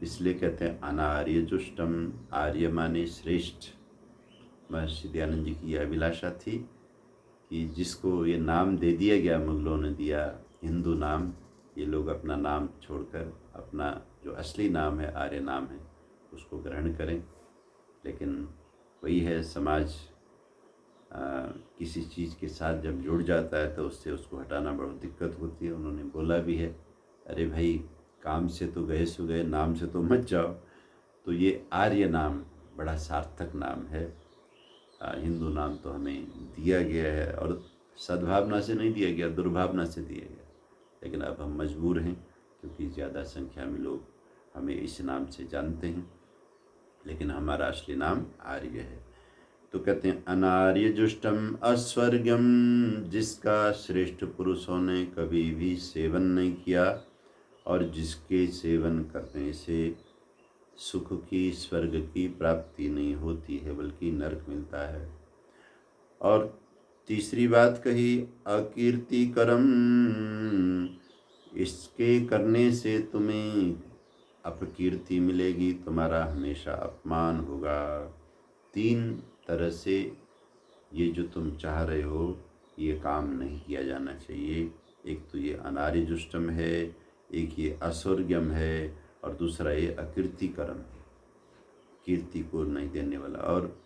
S1: इसलिए कहते हैं अनार्य जुष्टम। आर्य माने श्रेष्ठ। महर्षि दयानंद जी की यह अभिलाषा थी कि जिसको ये नाम दे दिया गया, मुगलों ने दिया हिंदू नाम, ये लोग अपना नाम छोड़कर अपना जो असली नाम है, आर्य नाम है, उसको ग्रहण करें। लेकिन वही है, समाज किसी चीज़ के साथ जब जुड़ जाता है तो उससे उसको हटाना बहुत दिक्कत होती है। उन्होंने बोला भी है, अरे भाई काम से तो गए सो गए, नाम से तो मत जाओ। तो ये आर्य नाम बड़ा सार्थक नाम है। हिंदू नाम तो हमें दिया गया है और सद्भावना से नहीं दिया गया, दुर्भावना से दिया गया। लेकिन अब हम मजबूर हैं क्योंकि ज़्यादा संख्या में लोग हमें इस नाम से जानते हैं, लेकिन हमारा असली नाम आर्य है। तो कहते हैं अनार्य जुष्टम अस्वर्गम, जिसका श्रेष्ठ पुरुषों ने कभी भी सेवन नहीं किया और जिसके सेवन करने से सुख की, स्वर्ग की प्राप्ति नहीं होती है बल्कि नरक मिलता है। और तीसरी बात कही अकीर्तिकरम, इसके करने से तुम्हें अपकीर्ति मिलेगी, तुम्हारा हमेशा अपमान होगा। तीन तरह से ये जो तुम चाह रहे हो ये काम नहीं किया जाना चाहिए। एक तो ये अनार्य जुष्टम है, एक ये अस्वर्गम है, और दूसरा ये अकीर्तिकरम है, कीर्ति को नहीं देने वाला। और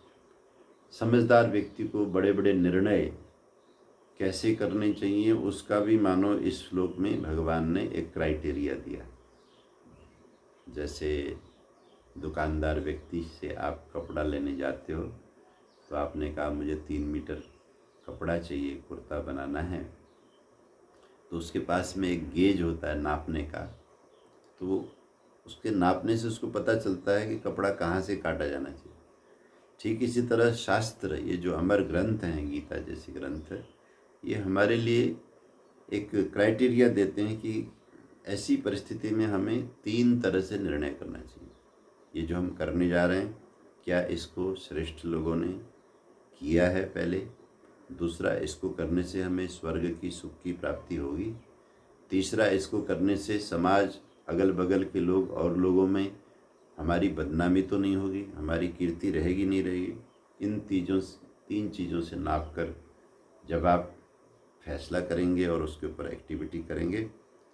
S1: समझदार व्यक्ति को बड़े बड़े निर्णय कैसे करने चाहिए उसका भी मानो इस श्लोक में भगवान ने एक क्राइटेरिया दिया। जैसे दुकानदार व्यक्ति से आप कपड़ा लेने जाते हो तो आपने कहा मुझे 3 मीटर कपड़ा चाहिए, कुर्ता बनाना है, तो उसके पास में एक गेज होता है नापने का, तो उसके नापने से उसको पता चलता है कि कपड़ा कहाँ से काटा जाना चाहिए। ठीक इसी तरह शास्त्र, ये जो अमर ग्रंथ हैं, गीता जैसे ग्रंथ, ये हमारे लिए एक क्राइटेरिया देते हैं कि ऐसी परिस्थिति में हमें 3 तरह से निर्णय करना चाहिए। ये जो हम करने जा रहे हैं, क्या इसको श्रेष्ठ लोगों ने किया है पहले? दूसरा, इसको करने से हमें स्वर्ग की, सुख की प्राप्ति होगी? तीसरा, इसको करने से समाज, अगल बगल के लोग और लोगों में हमारी बदनामी तो नहीं होगी, हमारी कीर्ति रहेगी नहीं रहेगी? इन 3 चीज़ों से नाप कर जब आप फैसला करेंगे और उसके ऊपर एक्टिविटी करेंगे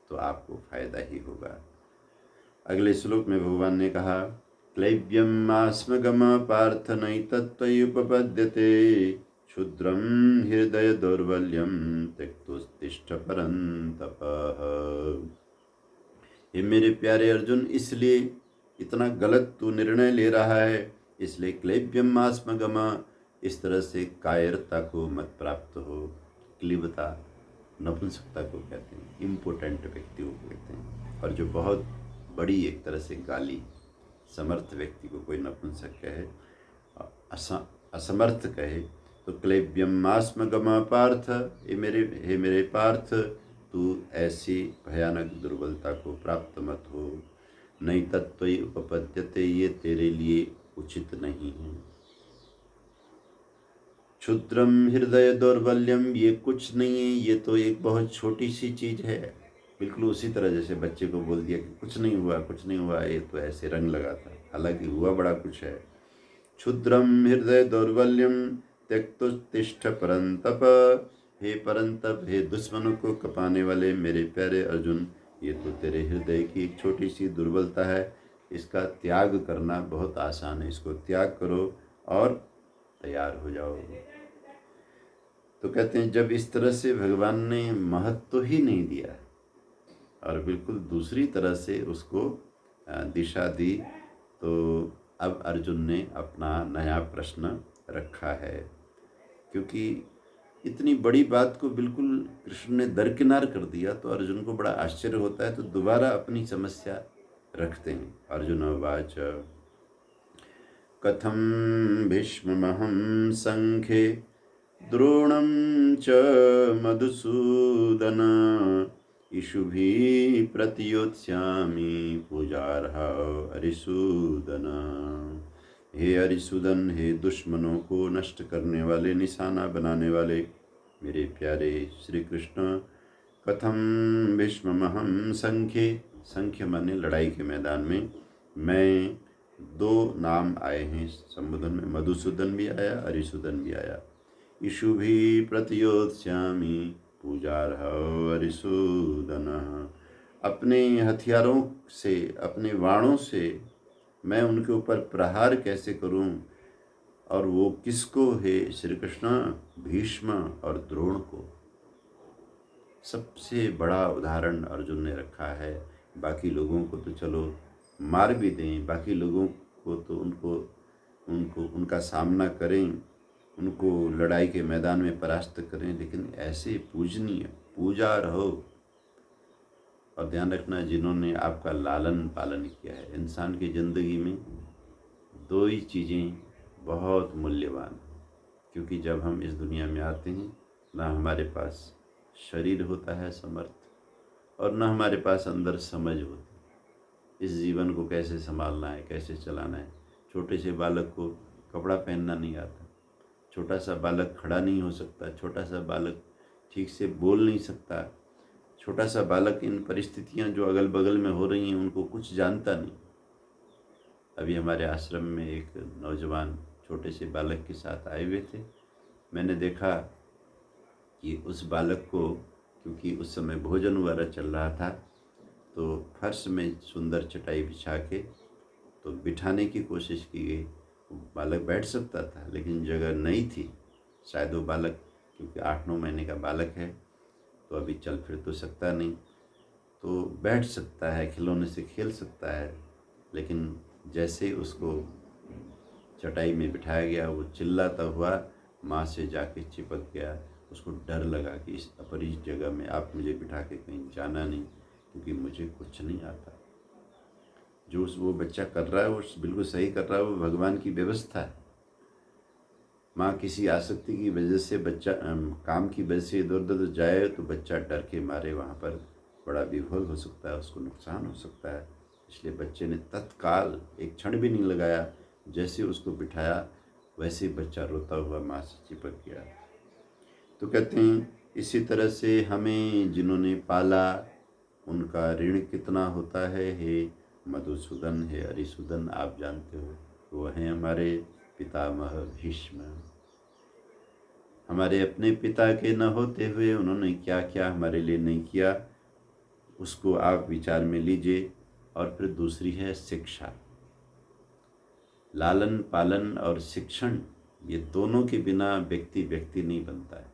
S1: तो आपको फायदा ही होगा। अगले श्लोक में भगवान ने कहा, क्लैब्यम आस्मगम पार्थ नैतत्त्वयुपपद्यते क्षुद्रम हृदय दौर्बल्यम त्यक्तोत्तिष्ठ परन्तपः। ये मेरे प्यारे अर्जुन, इसलिए इतना गलत तू निर्णय ले रहा है, इसलिए क्लैब्यम आस्मगम, इस तरह से कायरता को मत प्राप्त हो। क्लिबता नपुंसकता को कहते हैं, इम्पोर्टेंट व्यक्ति को कहते हैं, और जो बहुत बड़ी एक तरह से गाली, समर्थ व्यक्ति को कोई नपुंसक कहे, असमर्थ कहे, तो क्लैब्यमास्मगम पार्थ, हे मेरे पार्थ, तू ऐसी भयानक दुर्बलता को प्राप्त मत हो। नहीं तत्त्वयि उपपद्यते, ये तेरे लिए उचित नहीं है। क्षुद्रम हृदय दौर्बल्यम, ये कुछ नहीं है, ये तो एक बहुत छोटी सी चीज़ है। बिल्कुल उसी तरह जैसे बच्चे को बोल दिया कि कुछ नहीं हुआ, कुछ नहीं हुआ, ये तो ऐसे रंग लगा था, हालांकि हुआ बड़ा कुछ है। क्षुद्रम हृदय दौर्बल्यम त्यक्तोत्तिष्ठ परंतप। हे परंतप, हे दुश्मनों को कपाने वाले मेरे प्यारे अर्जुन, ये तो तेरे हृदय की एक छोटी सी दुर्बलता है। इसका त्याग करना बहुत आसान है। इसको त्याग करो और तैयार हो जाओ। तो कहते हैं जब इस तरह से भगवान ने महत्व ही नहीं दिया और बिल्कुल दूसरी तरह से उसको दिशा दी, तो अब अर्जुन ने अपना नया प्रश्न रखा है। क्योंकि इतनी बड़ी बात को बिल्कुल कृष्ण ने दरकिनार कर दिया तो अर्जुन को बड़ा आश्चर्य होता है, तो दोबारा अपनी समस्या रखते हैं। अर्जुन उवाच कथम भीष्ममहं संख्ये द्रोणं च मधुसूदन इषुभिः प्रतियोत्स्यामि पूजार्हा अरिसूदन। हे अरिसूदन, हे दुश्मनों को नष्ट करने वाले, निशाना बनाने वाले मेरे प्यारे श्री कृष्ण, कथम भीष्ममहं संख्ये, संख्य माने लड़ाई के मैदान में मैं, दो नाम आए हैं संबोधन में, मधुसूदन भी आया, अरिसूदन भी आया। इषु भी प्रतियोत्स्यामि पूजार्हा अरिसूदन। अपने हथियारों से, अपने बाणों से मैं उनके ऊपर प्रहार कैसे करूं, और वो किसको है श्री कृष्ण? भीष्म और द्रोण को। सबसे बड़ा उदाहरण अर्जुन ने रखा है। बाकी लोगों को तो चलो मार भी दें, बाकी लोगों को तो उनको उनका सामना करें, उनको लड़ाई के मैदान में परास्त करें, लेकिन ऐसे पूजनीय पूजा रहो। और ध्यान रखना, जिन्होंने आपका लालन पालन किया है। इंसान की ज़िंदगी में दो ही चीज़ें बहुत मूल्यवान, क्योंकि जब हम इस दुनिया में आते हैं ना हमारे पास शरीर होता है समर्थ, और ना हमारे पास अंदर समझ होती इस जीवन को कैसे संभालना है, कैसे चलाना है। छोटे से बालक को कपड़ा पहनना नहीं आता, छोटा सा बालक खड़ा नहीं हो सकता, छोटा सा बालक ठीक से बोल नहीं सकता, छोटा सा बालक इन परिस्थितियां जो अगल बगल में हो रही हैं उनको कुछ जानता नहीं। अभी हमारे आश्रम में एक नौजवान छोटे से बालक के साथ आए हुए थे। मैंने देखा कि उस बालक को, क्योंकि उस समय भोजन वगैरह चल रहा था, तो फर्श में सुंदर चटाई बिछा के तो बिठाने की कोशिश की गई। बालक बैठ सकता था लेकिन जगह नहीं थी। शायद वो बालक, क्योंकि 8-9 महीने का बालक है तो अभी चल फिर तो सकता नहीं, तो बैठ सकता है, खिलौने से खेल सकता है, लेकिन जैसे उसको चटाई में बिठाया गया वो चिल्लाता हुआ माँ से जाके चिपक गया। उसको डर लगा कि इस अपरिचित जगह में आप मुझे बिठा के कहीं जाना नहीं, क्योंकि मुझे कुछ नहीं आता। जो वो बच्चा कर रहा है वो बिल्कुल सही कर रहा है, वो भगवान की व्यवस्था है। माँ किसी आसक्ति की वजह से बच्चा काम की वजह से इधर उधर जाए तो बच्चा डर के मारे वहाँ पर बड़ा विफल हो सकता है, उसको नुकसान हो सकता है। इसलिए बच्चे ने तत्काल एक क्षण भी नहीं लगाया, जैसे उसको बिठाया वैसे ही बच्चा रोता हुआ माँ से चिपक गया। तो कहते हैं इसी तरह से हमें जिन्होंने पाला उनका ऋण कितना होता है। हे मधुसूदन, हे अरिसूदन, आप जानते हो वो हैं हमारे पितामह भीष्म। हमारे अपने पिता के न होते हुए उन्होंने क्या क्या हमारे लिए नहीं किया, उसको आप विचार में लीजिए। और फिर दूसरी है शिक्षा। लालन पालन और शिक्षण, ये दोनों के बिना व्यक्ति व्यक्ति नहीं बनता है।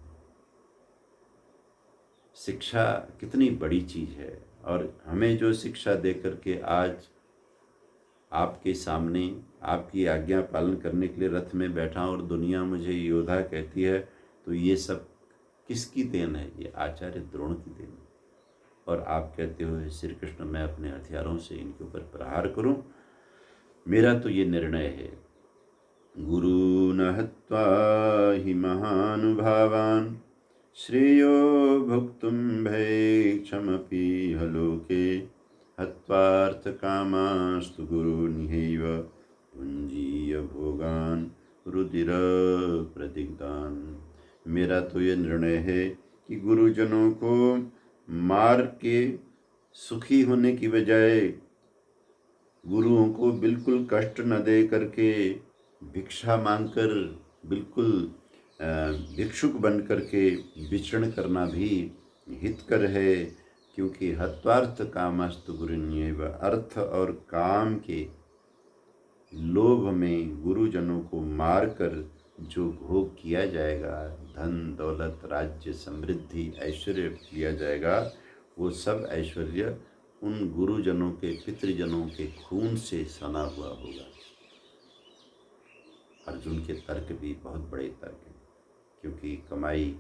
S1: शिक्षा कितनी बड़ी चीज़ है, और हमें जो शिक्षा दे करके आज आपके सामने आपकी आज्ञा पालन करने के लिए रथ में बैठा और दुनिया मुझे योद्धा कहती है, तो ये सब किसकी देन है? ये आचार्य द्रोण की देन है। और आप कहते हो श्री कृष्ण मैं अपने हथियारों से इनके ऊपर प्रहार करूं। मेरा तो ये निर्णय है, गुरून् हत्वा हि महानुभावान् श्रेयो भोक्तुं भैक्षमपि हलोके हत्वार्थकामास्तु गुरूनिहैव भुञ्जीय भोगान् रुधिर प्रदिग्धान्। मेरा तो ये निर्णय है कि गुरुजनों को मार के सुखी होने की बजाय गुरुओं को बिल्कुल कष्ट न दे करके भिक्षा मांगकर बिल्कुल भिक्षुक बन कर के विचरण करना भी हितकर है, क्योंकि हत्वार्थ कामस्तु गुरुन्येव, अर्थ और काम के लोभ में गुरुजनों को मारकर जो भोग किया जाएगा, धन दौलत राज्य समृद्धि ऐश्वर्य लिया जाएगा, वो सब ऐश्वर्य उन गुरुजनों के पितृजनों के खून से सना हुआ होगा। अर्जुन के तर्क भी बहुत बड़े तर्क हैं, क्योंकि कमाई,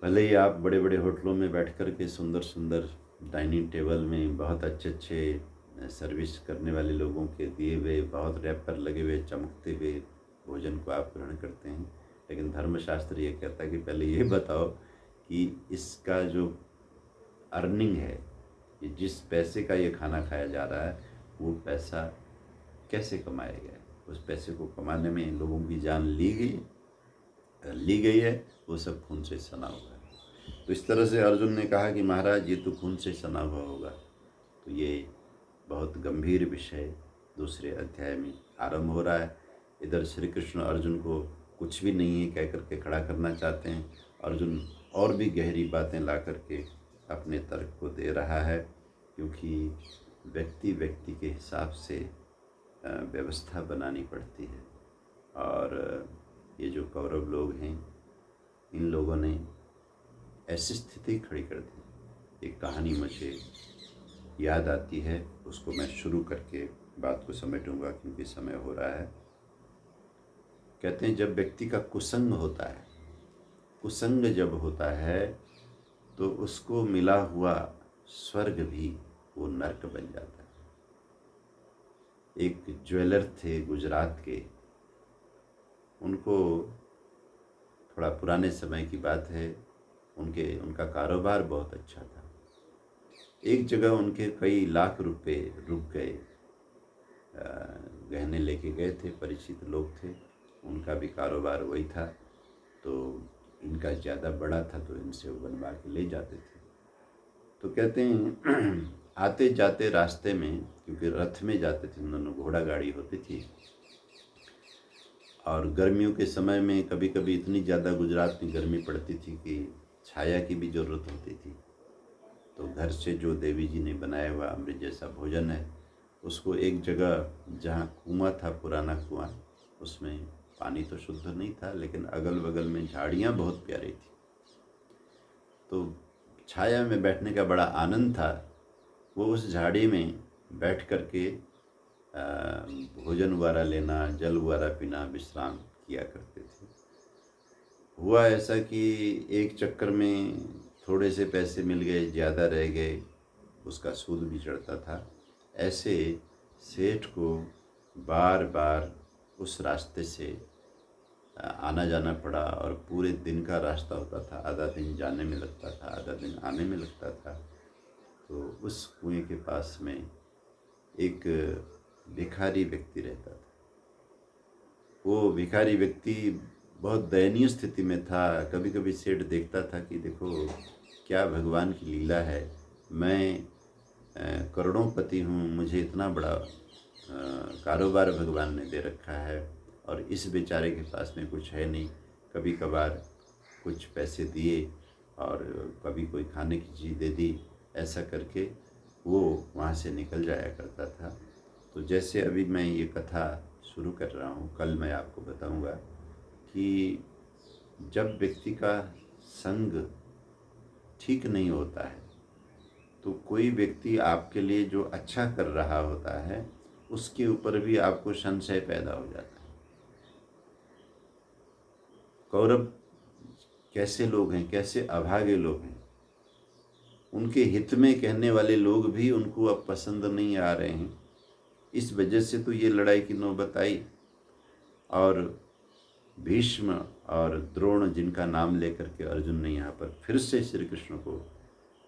S1: भले ही आप बड़े बड़े होटलों में बैठ कर के सुंदर सुंदर डाइनिंग टेबल में बहुत अच्छे अच्छे सर्विस करने वाले लोगों के दिए हुए बहुत रैपर लगे हुए चमकते हुए भोजन को आप ग्रहण करते हैं, लेकिन धर्मशास्त्र ये कहता है कि पहले ये बताओ कि इसका जो अर्निंग है, ये जिस पैसे का ये खाना खाया जा रहा है, वो पैसा कैसे कमाया गया है। उस पैसे को कमाने में लोगों की जान ली गई है, वो सब खून से सना हुआ है। तो इस तरह से अर्जुन ने कहा कि महाराज ये तो खून से सना हुआ होगा। तो ये बहुत गंभीर विषय दूसरे अध्याय में आरंभ हो रहा है। इधर श्री कृष्ण अर्जुन को कुछ भी नहीं है कह करके खड़ा करना चाहते हैं। अर्जुन और भी गहरी बातें ला करके अपने तर्क को दे रहा है, क्योंकि व्यक्ति व्यक्ति के हिसाब से व्यवस्था बनानी पड़ती है। और ये जो कौरव लोग हैं, इन लोगों ने ऐसी स्थिति खड़ी कर दी। एक कहानी मुझे याद आती है, उसको मैं शुरू करके बात को समेटूंगा क्योंकि समय हो रहा है। कहते हैं जब व्यक्ति का कुसंग होता है, कुसंग जब होता है तो उसको मिला हुआ स्वर्ग भी वो नर्क बन जाता है। एक ज्वेलर थे गुजरात के, उनको थोड़ा पुराने समय की बात है, उनका कारोबार बहुत अच्छा था। एक जगह उनके कई लाख रुपए रुक गए, गहने लेके गए थे, परिचित लोग थे, उनका भी कारोबार वही था, तो इनका ज़्यादा बड़ा था तो इनसे वो बनवा के ले जाते थे। तो कहते हैं आते जाते रास्ते में, क्योंकि रथ में जाते थे, उन्होंने घोड़ा गाड़ी होती थी, और गर्मियों के समय में कभी कभी इतनी ज़्यादा गुजरात में गर्मी पड़ती थी कि छाया की भी ज़रूरत होती थी। तो घर से जो देवी जी ने बनाया हुआ अमृत जैसा भोजन है, उसको एक जगह जहाँ कुआं था, पुराना कुआं, उसमें पानी तो शुद्ध नहीं था, लेकिन अगल बगल में झाड़ियाँ बहुत प्यारी थी, तो छाया में बैठने का बड़ा आनंद था। वो उस झाड़ी में बैठ कर के भोजन वगैरह लेना, जल वगैरह पीना, विश्राम किया करते थे। हुआ ऐसा कि एक चक्कर में थोड़े से पैसे मिल गए, ज़्यादा रह गए, उसका सूद भी चढ़ता था। ऐसे सेठ को बार बार उस रास्ते से आना जाना पड़ा, और पूरे दिन का रास्ता होता था, आधा दिन जाने में लगता था, आधा दिन आने में लगता था। तो उस कुएं के पास में एक भिखारी व्यक्ति रहता था। वो भिखारी व्यक्ति बहुत दयनीय स्थिति में था। कभी कभी सेठ देखता था कि देखो क्या भगवान की लीला है, मैं करोड़ोंपति हूँ, मुझे इतना बड़ा कारोबार भगवान ने दे रखा है, और इस बेचारे के पास में कुछ है नहीं। कभी कभार कुछ पैसे दिए और कभी कोई खाने की चीज़ दे दी, ऐसा करके वो वहाँ से निकल जाया करता था। तो जैसे अभी मैं ये कथा शुरू कर रहा हूँ, कल मैं आपको बताऊँगा कि जब व्यक्ति का संग ठीक नहीं होता है, तो कोई व्यक्ति आपके लिए जो अच्छा कर रहा होता है, उसके ऊपर भी आपको संशय पैदा हो जाता है। कौरव कैसे लोग हैं, कैसे अभागे लोग हैं, उनके हित में कहने वाले लोग भी उनको अब पसंद नहीं आ रहे हैं। इस वजह से तो ये लड़ाई की नौबत आई, और भीष्म और द्रोण जिनका नाम लेकर के अर्जुन ने यहाँ पर फिर से श्री कृष्ण को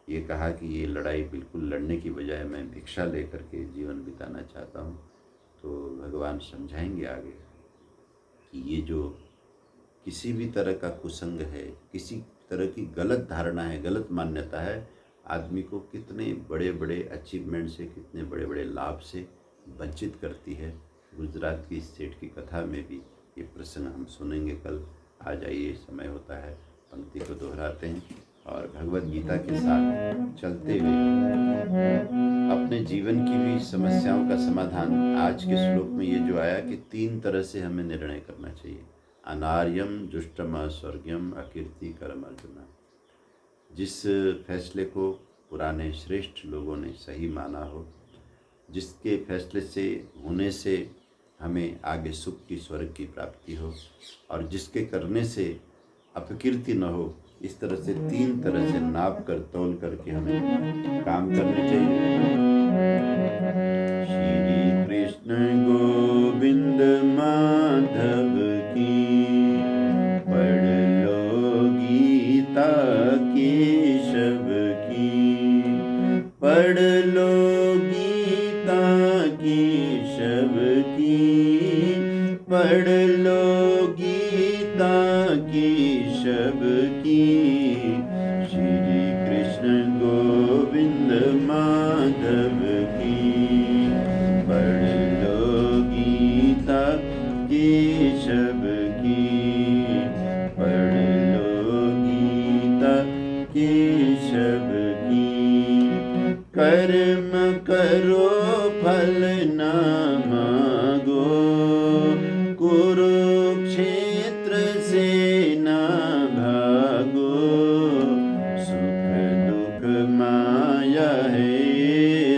S1: ये कहा कि ये लड़ाई बिल्कुल लड़ने की बजाय मैं भिक्षा लेकर के जीवन बिताना चाहता हूँ, तो भगवान समझाएंगे आगे कि ये जो किसी भी तरह का कुसंग है, किसी तरह की गलत धारणा है, गलत मान्यता है, आदमी को कितने बड़े बड़े अचीवमेंट से, कितने बड़े बड़े लाभ से वंचित करती है। गुजरात की सेठ की कथा में भी ये प्रश्न हम सुनेंगे कल। आज आइए, समय होता है, पंक्ति को दोहराते हैं और भगवत गीता के साथ चलते हुए अपने जीवन की भी समस्याओं का समाधान। आज के श्लोक में ये जो आया कि 3 तरह से हमें निर्णय करना चाहिए। अनार्यम जुष्टम स्वर्गीयम अकीर्ति कर्म अर्जुना। जिस फैसले को पुराने श्रेष्ठ लोगों ने सही माना हो, जिसके फैसले से होने से हमें आगे सुख की, स्वर्ग की प्राप्ति हो, और जिसके करने से अपकीर्ति न हो, इस तरह से 3 तरह से नाप कर तौल करके हमें काम करने चाहिए। श्री कृष्ण गोविंद माधव की, पढ़ लो गीता केशव की, पढ़ लो गीता केशव की, पढ़ लो गीता केशव की। श्री कृष्ण गोविंद माधव की, पढ़ लो गीता केशव की, पढ़ लो गीता केशव की। कर्म करो फल न मांगो, कुरुक्षेत्र से न भागो, सुख दुख माया है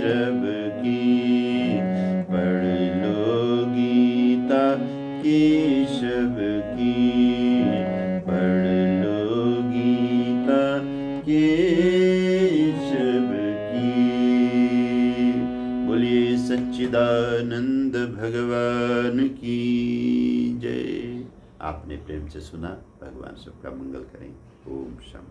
S1: रब की, पढ़ लो गीता केशव की, पढ़ लो गीता केशव की। बोलिए सच्चिदानंद भगवान की जय। आपने प्रेम से सुना। भगवान सबका मंगल करें। ओम शम।